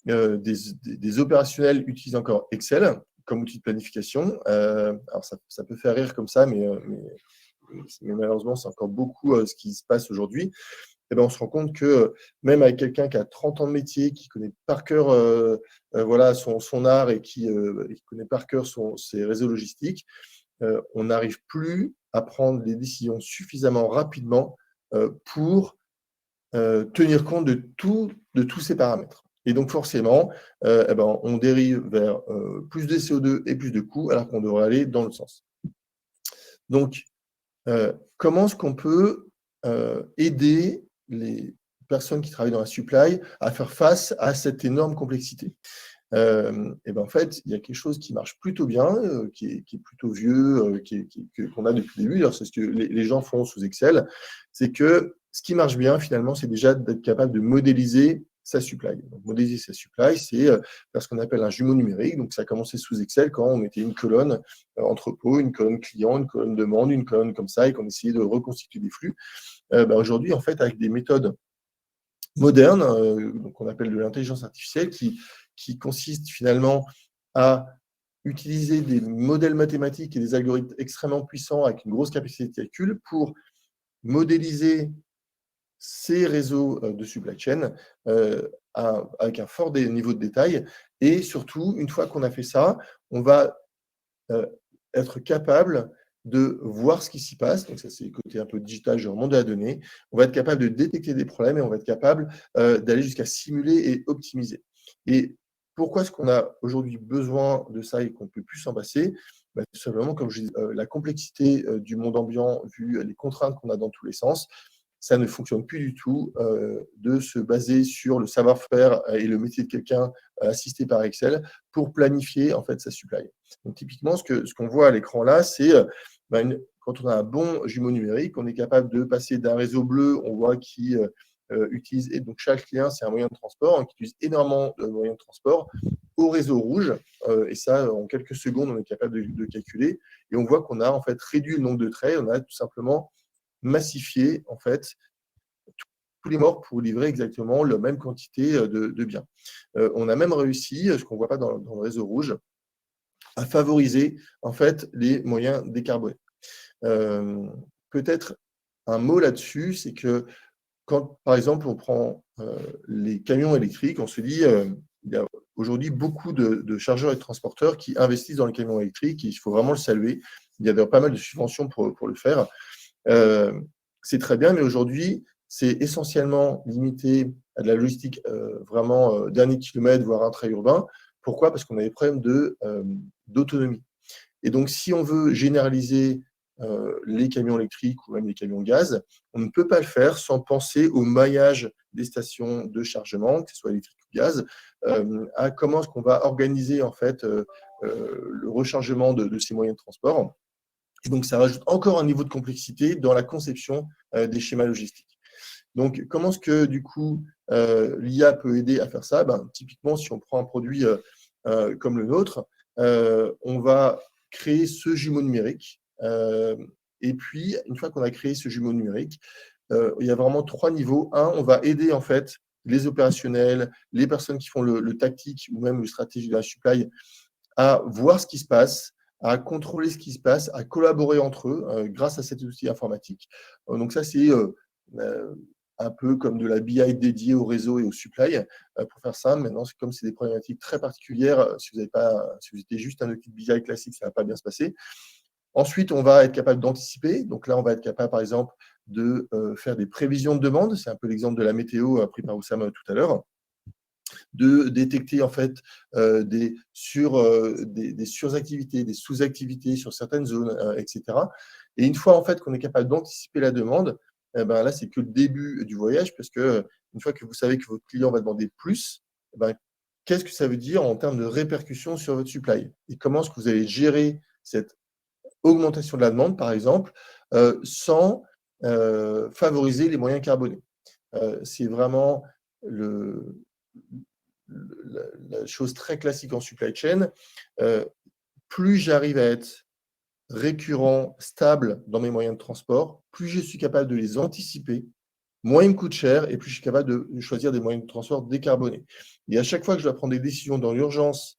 des opérationnels utilisent encore Excel comme outil de planification. Alors, ça peut faire rire comme ça, mais malheureusement, c'est encore beaucoup ce qui se passe aujourd'hui. Eh ben, on se rend compte que même avec quelqu'un qui a 30 ans de métier, qui connaît par cœur voilà, son art et qui connaît par cœur ses réseaux logistiques, on n'arrive plus à prendre des décisions suffisamment rapidement pour tenir compte de tous ces paramètres. Et donc forcément, eh ben, on dérive vers plus de CO2 et plus de coûts, alors qu'on devrait aller dans le sens. Donc, comment est-ce qu'on peut aider les personnes qui travaillent dans la supply à faire face à cette énorme complexité? Et ben en fait, il y a quelque chose qui marche plutôt bien, qui est plutôt vieux, qu'on a depuis le début. Alors, c'est ce que les gens font sous Excel. C'est que ce qui marche bien, finalement, c'est déjà d'être capable de modéliser sa supply. Donc, modéliser sa supply, c'est faire ce qu'on appelle un jumeau numérique. Donc, ça a commencé sous Excel quand on mettait une colonne entrepôt, une colonne client, une colonne demande, une colonne comme ça, et qu'on essayait de reconstituer des flux. Aujourd'hui, en fait, avec des méthodes moderne, qu'on appelle de l'intelligence artificielle, qui consiste finalement à utiliser des modèles mathématiques et des algorithmes extrêmement puissants avec une grosse capacité de calcul pour modéliser ces réseaux de supply chain avec un fort niveau de détail. Et surtout, une fois qu'on a fait ça, on va être capable de voir ce qui s'y passe. Donc ça, c'est le côté un peu digital, je remonte à la donnée. On va être capable de détecter des problèmes et on va être capable d'aller jusqu'à simuler et optimiser. Et pourquoi est-ce qu'on a aujourd'hui besoin de ça et qu'on ne peut plus s'en passer? Tout simplement, comme je dis, la complexité du monde ambiant, vu les contraintes qu'on a dans tous les sens, ça ne fonctionne plus du tout de se baser sur le savoir-faire et le métier de quelqu'un assisté par Excel pour planifier en fait sa supply. Donc typiquement, ce qu'on voit à l'écran là, c'est quand on a un bon jumeau numérique, on est capable de passer d'un réseau bleu, on voit qui utilise, et donc chaque client, c'est un moyen de transport, qui utilise énormément de moyens de transport, au réseau rouge, et ça, en quelques secondes, on est capable de calculer, et on voit qu'on a en fait réduit le nombre de traits, on a tout simplement massifier en fait tous les morts pour livrer exactement la même quantité de biens. On a même réussi, ce qu'on ne voit pas dans le réseau rouge, à favoriser en fait les moyens décarbonés. Peut-être un mot là-dessus, c'est que quand, par exemple, on prend les camions électriques, on se dit il y a aujourd'hui beaucoup de chargeurs et de transporteurs qui investissent dans les camions électriques, et il faut vraiment le saluer. Il y a d'ailleurs pas mal de subventions pour le faire. C'est très bien, mais aujourd'hui, c'est essentiellement limité à de la logistique vraiment dernier kilomètre, voire intra-urbain. Pourquoi? Parce qu'on a des problèmes d'autonomie. Et donc, si on veut généraliser les camions électriques ou même les camions gaz, on ne peut pas le faire sans penser au maillage des stations de chargement, que ce soit électrique ou gaz, à comment est-ce qu'on va organiser en fait le rechargement de ces moyens de transport. Et donc, ça rajoute encore un niveau de complexité dans la conception des schémas logistiques. Donc, comment est-ce que, du coup, l'IA peut aider à faire ça? Typiquement, si on prend un produit comme le nôtre, on va créer ce jumeau numérique. Et puis, une fois qu'on a créé ce jumeau numérique, il y a vraiment 3 niveaux. Un, on va aider, en fait, les opérationnels, les personnes qui font le tactique ou même le stratégie de la supply à voir ce qui se passe, à contrôler ce qui se passe, à collaborer entre eux grâce à cet outil informatique. Donc ça, c'est un peu comme de la BI dédiée au réseau et au supply. Pour faire ça, maintenant, comme c'est des problématiques très particulières, si vous étiez juste un outil de BI classique, ça ne va pas bien se passer. Ensuite, on va être capable d'anticiper. Donc là, on va être capable, par exemple, de faire des prévisions de demande. C'est un peu l'exemple de la météo pris par Oussama tout à l'heure. De détecter en fait des suractivités, des sous-activités sur certaines zones, etc. Et une fois en fait qu'on est capable d'anticiper la demande, ben là c'est que le début du voyage, parce que une fois que vous savez que votre client va demander plus, ben, qu'est-ce que ça veut dire en termes de répercussions sur votre supply et comment est-ce que vous allez gérer cette augmentation de la demande, par exemple, sans favoriser les moyens carbonés. C'est vraiment la chose très classique en supply chain. Plus j'arrive à être récurrent, stable dans mes moyens de transport, plus je suis capable de les anticiper, moins ils me coûtent cher et plus je suis capable de choisir des moyens de transport décarbonés. Et à chaque fois que je dois prendre des décisions dans l'urgence,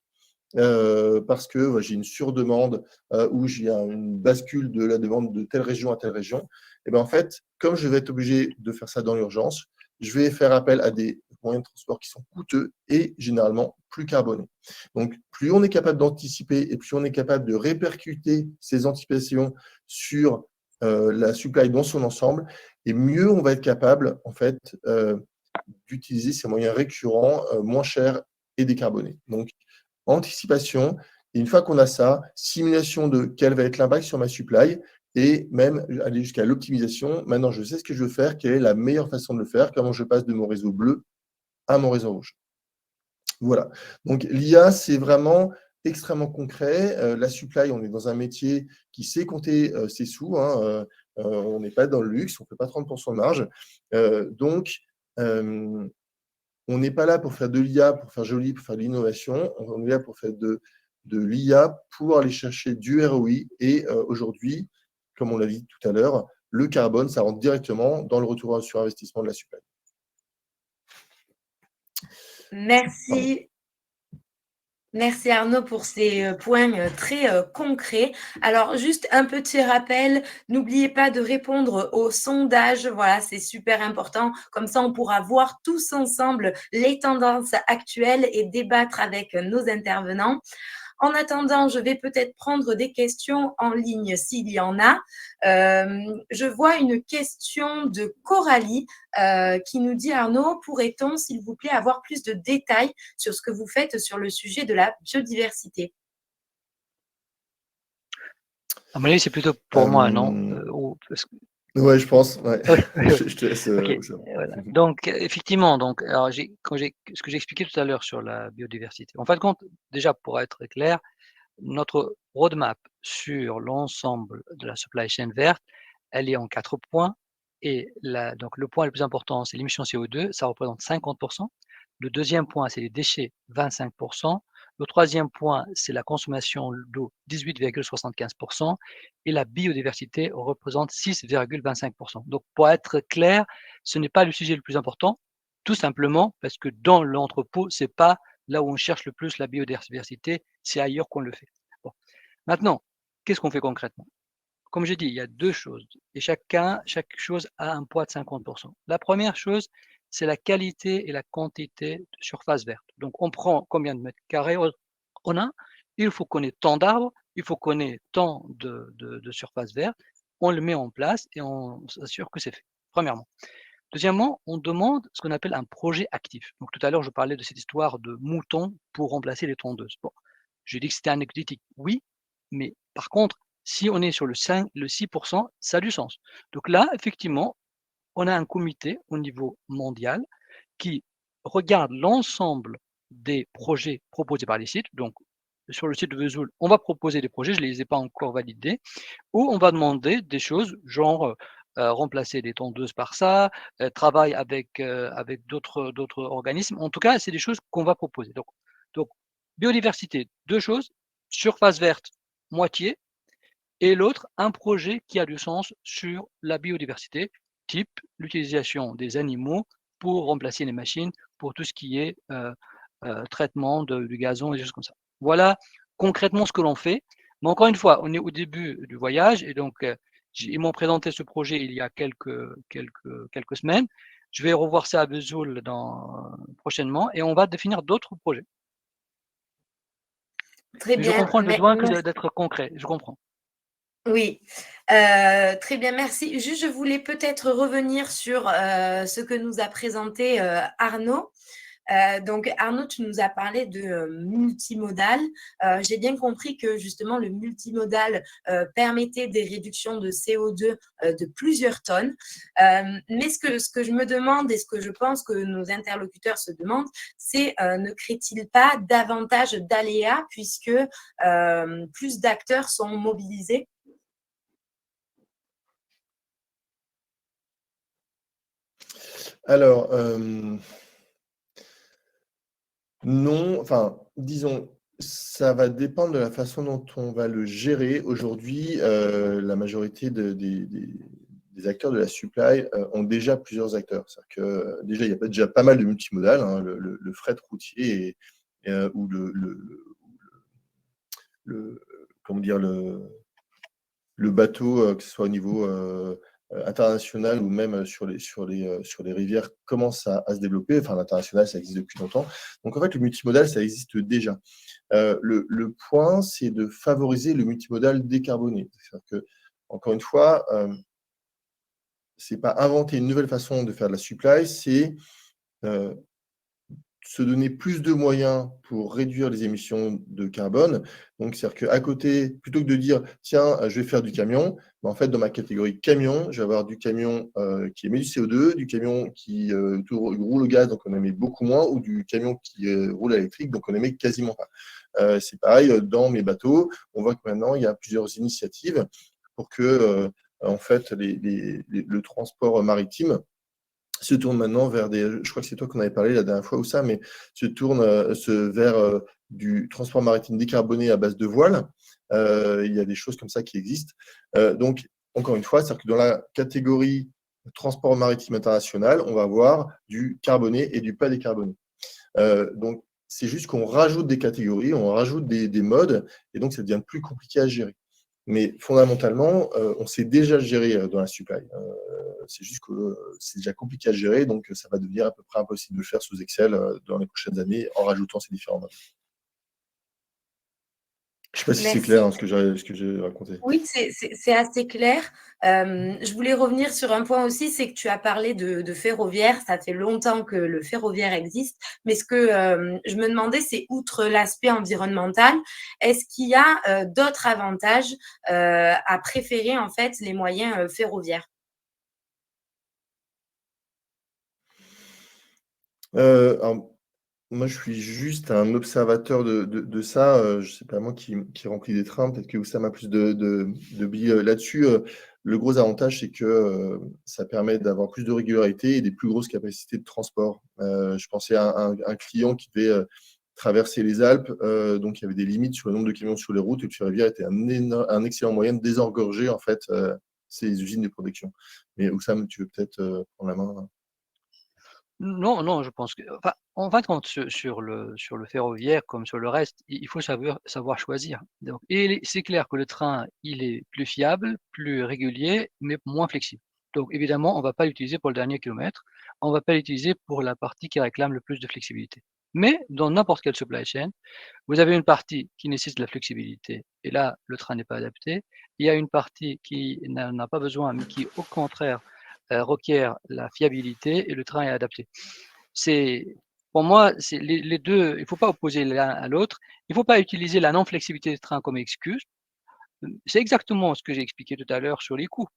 parce que j'ai une surdemande ou j'ai une bascule de la demande de telle région à telle région, et ben en fait, comme je vais être obligé de faire ça dans l'urgence, je vais faire appel à des moyens de transport qui sont coûteux et généralement plus carbonés. Donc, plus on est capable d'anticiper et plus on est capable de répercuter ces anticipations sur la supply dans son ensemble, et mieux on va être capable en fait d'utiliser ces moyens récurrents moins chers et décarbonés. Donc, anticipation, et une fois qu'on a ça, simulation de quel va être l'impact sur ma supply, et même aller jusqu'à l'optimisation. Maintenant, je sais ce que je veux faire, quelle est la meilleure façon de le faire, comment je passe de mon réseau bleu à mon réseau rouge. Voilà. Donc, l'IA, c'est vraiment extrêmement concret. La supply, on est dans un métier qui sait compter ses sous. On n'est pas dans le luxe, on ne fait pas 30% de marge. Donc, on n'est pas là pour faire de l'IA, pour faire joli, pour faire de l'innovation. On est là pour faire de l'IA pour aller chercher du ROI. Et aujourd'hui, comme on l'a dit tout à l'heure, le carbone, ça rentre directement dans le retour sur investissement de la supply. Merci. Merci Arnaud pour ces points très concrets. Alors, juste un petit rappel, n'oubliez pas de répondre au sondage. Voilà, c'est super important. Comme ça, on pourra voir tous ensemble les tendances actuelles et débattre avec nos intervenants. En attendant, je vais peut-être prendre des questions en ligne s'il y en a. Je vois une question de Coralie qui nous dit, Arnaud, pourrait-on, s'il vous plaît, avoir plus de détails sur ce que vous faites sur le sujet de la biodiversité? À mon avis, c'est plutôt pour moi, non? Ouais, je pense. Ouais. Oui. Je te laisse. Okay. Voilà. Donc, effectivement, alors ce que j'ai expliqué tout à l'heure sur la biodiversité. En fin de compte, déjà, pour être clair, notre roadmap sur l'ensemble de la supply chain verte, elle est en 4 points, et donc le point le plus important, c'est l'émission CO2, ça représente 50%. Le deuxième point, c'est les déchets, 25%. Le troisième point, c'est la consommation d'eau, 18,75%, et la biodiversité représente 6,25%. Donc, pour être clair, ce n'est pas le sujet le plus important, tout simplement parce que dans l'entrepôt, c'est pas là où on cherche le plus la biodiversité, c'est ailleurs qu'on le fait. Bon. Maintenant, qu'est-ce qu'on fait concrètement? Comme j'ai dit, il y a 2 choses et chaque chose a un poids de 50%. La première chose, c'est la qualité et la quantité de surface verte. Donc, on prend combien de mètres carrés on a, il faut qu'on ait tant d'arbres, il faut qu'on ait tant de surface verte, on le met en place et on s'assure que c'est fait, premièrement. Deuxièmement, on demande ce qu'on appelle un projet actif. Donc tout à l'heure, je parlais de cette histoire de moutons pour remplacer les tondeuses. Bon, j'ai dit que c'était anecdotique, oui, mais par contre, si on est sur le 6%, ça a du sens. Donc là, effectivement, on a un comité au niveau mondial qui regarde l'ensemble des projets proposés par les sites. Donc, sur le site de Vesoul, on va proposer des projets, je ne les ai pas encore validés, où on va demander des choses genre remplacer les tondeuses par ça, travail avec d'autres organismes. En tout cas, c'est des choses qu'on va proposer. Donc, biodiversité, 2 choses, surface verte, moitié, et l'autre, un projet qui a du sens sur la biodiversité, type l'utilisation des animaux pour remplacer les machines, pour tout ce qui est traitement du gazon et des choses comme ça. Voilà concrètement ce que l'on fait. Mais encore une fois, on est au début du voyage et donc ils m'ont présenté ce projet il y a quelques semaines. Je vais revoir ça à Vesoul prochainement et on va définir d'autres projets. Très Mais bien. je comprends le besoin d'être concret, je comprends. Oui, très bien, merci. Juste, je voulais peut-être revenir sur ce que nous a présenté Arnaud. Donc, Arnaud, tu nous as parlé de multimodal. J'ai bien compris que justement, le multimodal permettait des réductions de CO2 de plusieurs tonnes. Mais ce que je me demande et ce que je pense que nos interlocuteurs se demandent, c'est ne crée-t-il pas davantage d'aléas puisque plus d'acteurs sont mobilisés? Alors, non, enfin, disons, ça va dépendre de la façon dont on va le gérer. Aujourd'hui, la majorité des acteurs de la supply ont déjà plusieurs acteurs. C'est-à-dire que déjà, il y a déjà pas mal de multimodal, hein, le fret routier ou le- comment dire, le bateau, que ce soit au niveau international ou même sur les rivières, commence à se développer. Enfin, l'international, ça existe depuis longtemps. Donc, en fait, le multimodal, ça existe déjà. Le point, c'est de favoriser le multimodal décarboné. C'est-à-dire que, encore une fois, c'est pas inventer une nouvelle façon de faire de la supply, c'est euh, se donner plus de moyens pour réduire les émissions de carbone. Donc, c'est-à-dire qu'à côté, plutôt que de dire, tiens, je vais faire du camion, en fait, dans ma catégorie camion, je vais avoir du camion qui émet du CO2, du camion qui roule au gaz, donc on émet beaucoup moins, ou du camion qui roule à l'électrique, donc on émet quasiment pas. C'est pareil, dans mes bateaux, on voit que maintenant, il y a plusieurs initiatives pour que, en fait, le transport maritime se tourne maintenant vers je crois que c'est toi qu'on avait parlé la dernière fois ou ça, mais se tourne vers du transport maritime décarboné à base de voile. Il y a des choses comme ça qui existent. Donc, encore une fois, c'est-à-dire que dans la catégorie transport maritime international, on va avoir du carboné et du pas décarboné. Donc, c'est juste qu'on rajoute des catégories, on rajoute des modes, et donc ça devient plus compliqué à gérer. Mais fondamentalement, on sait déjà gérer dans la supply. C'est juste que c'est déjà compliqué à gérer, donc ça va devenir à peu près impossible de le faire sous Excel dans les prochaines années en rajoutant ces différents modes. Je ne sais pas si c'est clair Merci. hein, ce que j'ai raconté. Oui, c'est assez clair. Je voulais revenir sur un point aussi, c'est que tu as parlé de ferroviaire. Ça fait longtemps que le ferroviaire existe, mais ce que je me demandais, c'est outre l'aspect environnemental, est-ce qu'il y a d'autres avantages à préférer en fait les moyens ferroviaires? Alors, moi, je suis juste un observateur de ça. Je sais pas moi qui remplit des trains. Peut-être que Oussama a plus de billes là-dessus. Le gros avantage, c'est que ça permet d'avoir plus de régularité et des plus grosses capacités de transport. Je pensais à un client qui devait traverser les Alpes. Donc, il y avait des limites sur le nombre de camions sur les routes. Et le ferroviaire était un excellent moyen de désengorger en fait, ces usines de production. Mais Oussama, tu veux peut-être prendre la main? Non, non, je pense que enfin, en fin de compte, sur le ferroviaire comme sur le reste, il faut savoir choisir. Donc et c'est clair que le train, il est plus fiable, plus régulier, mais moins flexible. Donc évidemment, on va pas l'utiliser pour le dernier kilomètre, on va pas l'utiliser pour la partie qui réclame le plus de flexibilité. Mais dans n'importe quelle supply chain, vous avez une partie qui nécessite de la flexibilité et là, le train n'est pas adapté. Il y a une partie qui n'en a pas besoin, mais qui au contraire, requiert la fiabilité et le train est adapté. C'est pour moi, c'est les 2, il ne faut pas opposer l'un à l'autre. Il ne faut pas utiliser la non-flexibilité du train comme excuse. C'est exactement ce que j'ai expliqué tout à l'heure sur les coûts.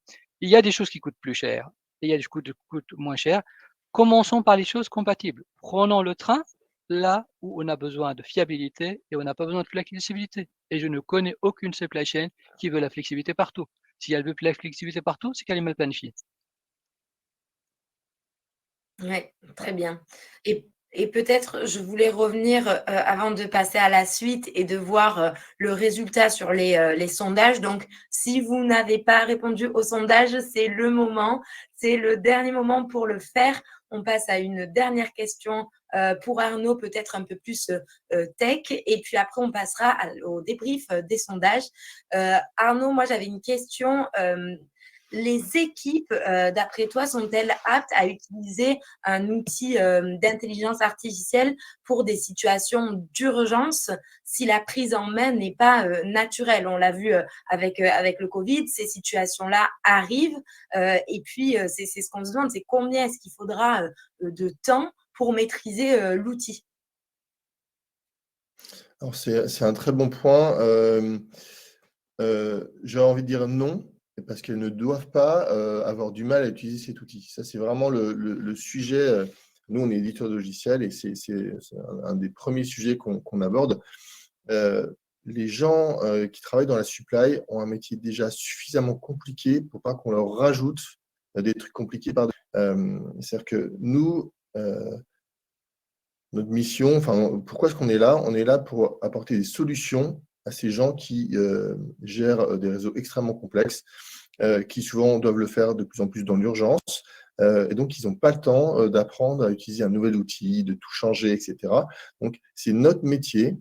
Il y a des choses qui coûtent plus cher et il y a des choses qui coûtent moins cher. Commençons par les choses compatibles. Prenons le train là où on a besoin de fiabilité et on n'a pas besoin de flexibilité. Et je ne connais aucune supply chain qui veut la flexibilité partout. Si elle veut la flexibilité partout, c'est qu'elle est mal planifiée. Ouais, très bien. Et peut-être, je voulais revenir avant de passer à la suite et de voir le résultat sur les sondages. Donc, si vous n'avez pas répondu au sondage, c'est le moment, c'est le dernier moment pour le faire. On passe à une dernière question pour Arnaud, peut-être un peu plus tech. Et puis après, on passera au débrief des sondages. Arnaud, moi, j'avais une question. les équipes, d'après toi, sont-elles aptes à utiliser un outil d'intelligence artificielle pour des situations d'urgence si la prise en main n'est pas naturelle? On l'a vu avec le Covid, ces situations-là arrivent et puis c'est ce qu'on se demande, c'est combien est-ce qu'il faudra de temps pour maîtriser l'outil? Alors c'est un très bon point. J'aurais envie de dire non, parce qu'elles ne doivent pas, avoir du mal à utiliser cet outil. Ça, c'est vraiment le sujet, nous, on est éditeur de logiciels et c'est un des premiers sujets qu'on aborde. Les gens, qui travaillent dans la supply ont un métier déjà suffisamment compliqué pour pas qu'on leur rajoute, des trucs compliqués par c'est-à-dire que nous, notre mission, enfin, pourquoi est-ce qu'on est là? On est là pour apporter des solutions à ces gens qui gèrent des réseaux extrêmement complexes, qui souvent doivent le faire de plus en plus dans l'urgence. Et donc, ils n'ont pas le temps d'apprendre à utiliser un nouvel outil, de tout changer, etc. Donc, c'est notre métier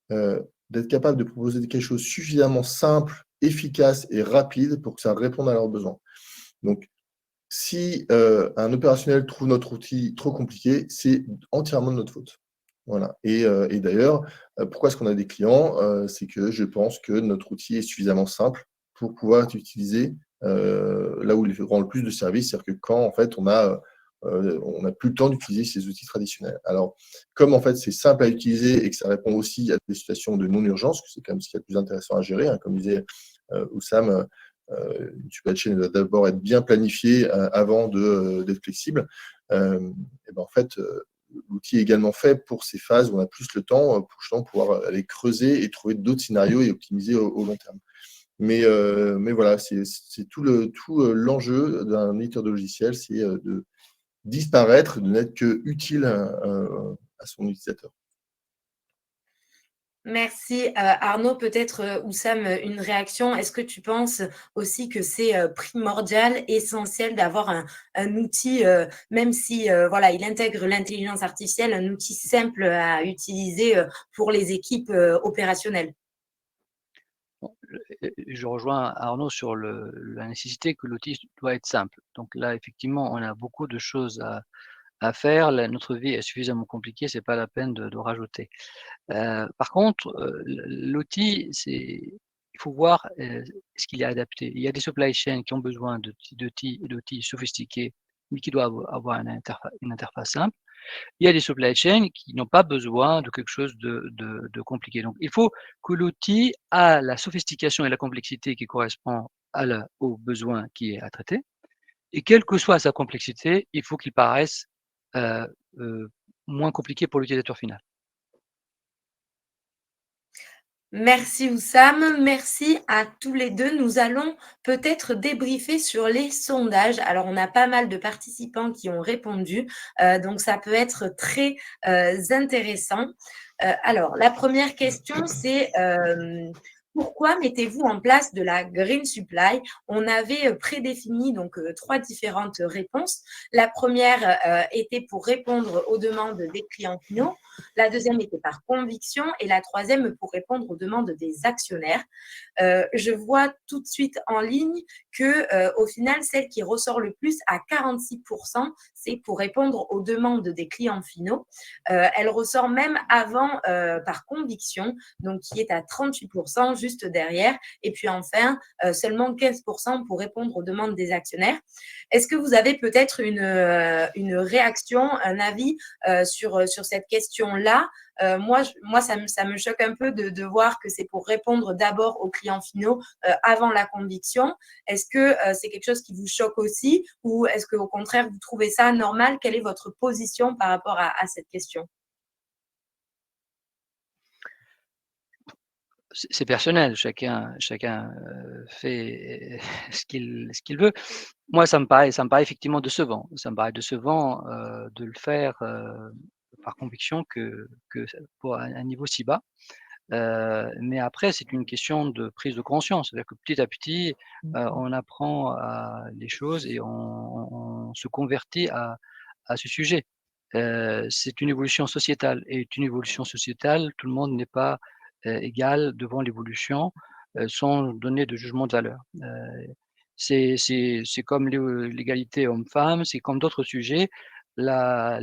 d'être capable de proposer quelque chose suffisamment simple, efficace et rapide pour que ça réponde à leurs besoins. Donc, si un opérationnel trouve notre outil trop compliqué, c'est entièrement de notre faute. Voilà. Et d'ailleurs, pourquoi est-ce qu'on a des clients? C'est que je pense que notre outil est suffisamment simple pour pouvoir être utilisé là où il rend le plus de service, c'est-à-dire que quand en fait on n'a plus le temps d'utiliser ces outils traditionnels. Alors, comme en fait c'est simple à utiliser et que ça répond aussi à des situations de non-urgence, que c'est quand même ce qui est le plus intéressant à gérer, hein, comme disait Oussam, une supply chain doit d'abord être bien planifiée avant d'être flexible. Et ben en fait, l'outil est également fait pour ces phases où on a plus le temps pour justement pouvoir aller creuser et trouver d'autres scénarios et optimiser au long terme. Mais voilà, c'est tout l'enjeu d'un éditeur de logiciel, c'est de disparaître, de n'être que utile à son utilisateur. Merci. Arnaud, peut-être, Oussam, une réaction. Est-ce que tu penses aussi que c'est primordial, essentiel d'avoir un outil, même si voilà, il intègre l'intelligence artificielle, un outil simple à utiliser pour les équipes opérationnelles? Bon, je rejoins Arnaud sur la nécessité que l'outil doit être simple. Donc là, effectivement, on a beaucoup de choses à faire. Notre vie est suffisamment compliquée, c'est pas la peine de rajouter. Par contre, l'outil, il faut voir est-ce qu'il est adapté. Il y a des supply chains qui ont besoin d'outils sophistiqués, mais qui doivent avoir une interface simple. Il y a des supply chains qui n'ont pas besoin de quelque chose de compliqué. Donc il faut que l'outil a la sophistication et la complexité qui correspond au besoin qui est à traiter et quelle que soit sa complexité, il faut qu'il paraisse, heu moins compliqué pour l'utilisateur final. Merci Oussam, merci à tous les deux. Nous allons peut-être débriefer sur les sondages. Alors, on a pas mal de participants qui ont répondu, donc ça peut être très intéressant. Alors, la première question, c'est pourquoi mettez-vous en place de la green supply? On avait prédéfini donc 3 différentes réponses. La première était pour répondre aux demandes des clients finaux. La deuxième était par conviction et la troisième pour répondre aux demandes des actionnaires. Je vois tout de suite en ligne que au final, celle qui ressort le plus à 46%, c'est pour répondre aux demandes des clients finaux. Elle ressort même avant par conviction, donc qui est à 38% juste derrière. Et puis enfin, seulement 15% pour répondre aux demandes des actionnaires. Est-ce que vous avez peut-être une réaction, un avis sur cette question-là? Moi, ça me choque un peu de voir que c'est pour répondre d'abord aux clients finaux avant la conviction. Est-ce que c'est quelque chose qui vous choque aussi ou est-ce qu'au contraire, vous trouvez ça normal? Quelle est votre position par rapport à cette question? C'est personnel, chacun fait ce qu'il veut. Moi, ça me paraît effectivement décevant. Ça me paraît décevant, de le faire, par conviction que pour un niveau si bas. Mais après, c'est une question de prise de conscience. C'est-à-dire que petit à petit, on apprend les choses et on se convertit à ce sujet. C'est une évolution sociétale et une évolution sociétale, tout le monde n'est pas, égal devant l'évolution, sans donner de jugement de valeur. C'est comme l'égalité homme-femme, c'est comme d'autres sujets. La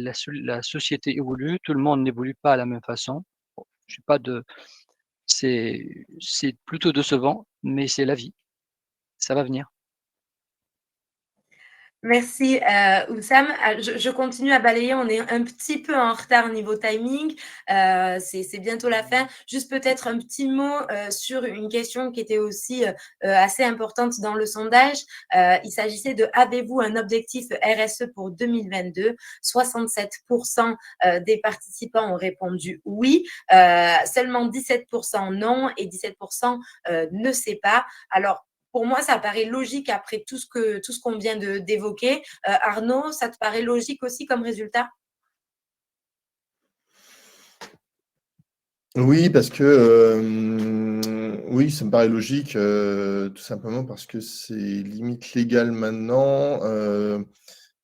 société évolue, tout le monde n'évolue pas à la même façon. Bon, j'ai pas de c'est plutôt décevant, mais c'est la vie, ça va venir. Merci, Oussam. Je continue à balayer. On est un petit peu en retard niveau timing. C'est bientôt la fin. Juste peut-être un petit mot sur une question qui était aussi assez importante dans le sondage. Il s'agissait de: avez-vous un objectif RSE pour 2022? 67% des participants ont répondu oui. Seulement 17% non et 17% ne sait pas. Alors, pour moi, ça paraît logique après tout ce qu'on vient d'évoquer. Arnaud, ça te paraît logique aussi comme résultat? Oui, parce que oui, ça me paraît logique, tout simplement parce que c'est limite légal maintenant.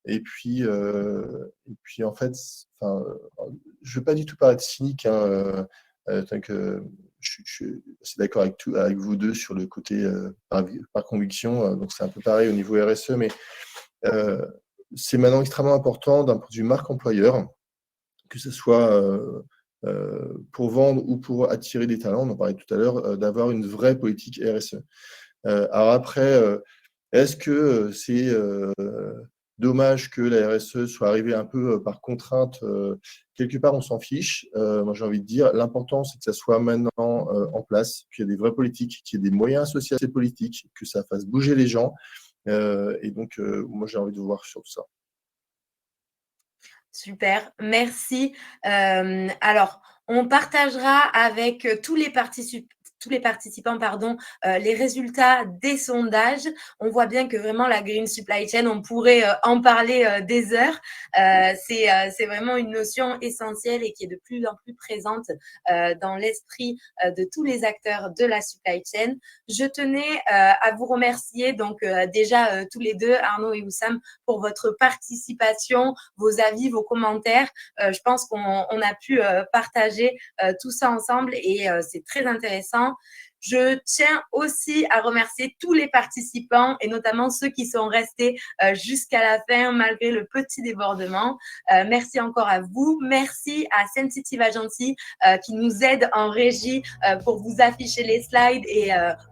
Et puis en fait, enfin, je veux pas du tout paraître cynique, hein, tant que je suis assez d'accord avec vous deux sur le côté par conviction. Donc c'est un peu pareil au niveau RSE, mais euh, c'est maintenant extrêmement important d'un point de vue marque employeur, que ce soit pour vendre ou pour attirer des talents, on en parlait tout à l'heure, d'avoir une vraie politique RSE. Alors après, est-ce que c'est dommage que la RSE soit arrivée un peu par contrainte? Quelque part, on s'en fiche. Moi, j'ai envie de dire, l'important, c'est que ça soit maintenant en place, qu'il y ait des vraies politiques, qu'il y ait des moyens associés à ces politiques, que ça fasse bouger les gens. Et donc, moi, j'ai envie de voir sur tout ça. Super, merci. Alors, on partagera avec tous les participants, pardon, les résultats des sondages. On voit bien que vraiment la green supply chain, on pourrait en parler des heures. C'est vraiment une notion essentielle et qui est de plus en plus présente dans l'esprit de tous les acteurs de la supply chain. Je tenais à vous remercier donc déjà tous les deux, Arnaud et Oussam, pour votre participation, vos avis, vos commentaires. Je pense qu'on a pu partager tout ça ensemble et c'est très intéressant. Je tiens aussi à remercier tous les participants et notamment ceux qui sont restés jusqu'à la fin malgré le petit débordement. Merci encore à vous. Merci à Sensitive Agency qui nous aide en régie pour vous afficher les slides et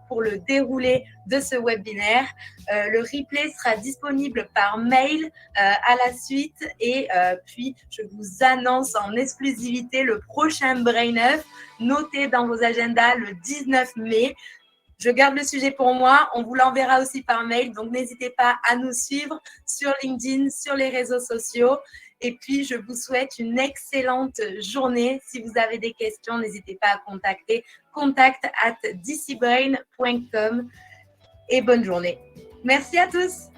pour le déroulé de ce webinaire. Le replay sera disponible par mail à la suite et puis je vous annonce en exclusivité le prochain Brain Up. Notez dans vos agendas le 19 mai. Je garde le sujet pour moi. On vous l'enverra aussi par mail. Donc, n'hésitez pas à nous suivre sur LinkedIn, sur les réseaux sociaux. Et puis, je vous souhaite une excellente journée. Si vous avez des questions, n'hésitez pas à contacter contact@dcbrain.com et bonne journée. Merci à tous.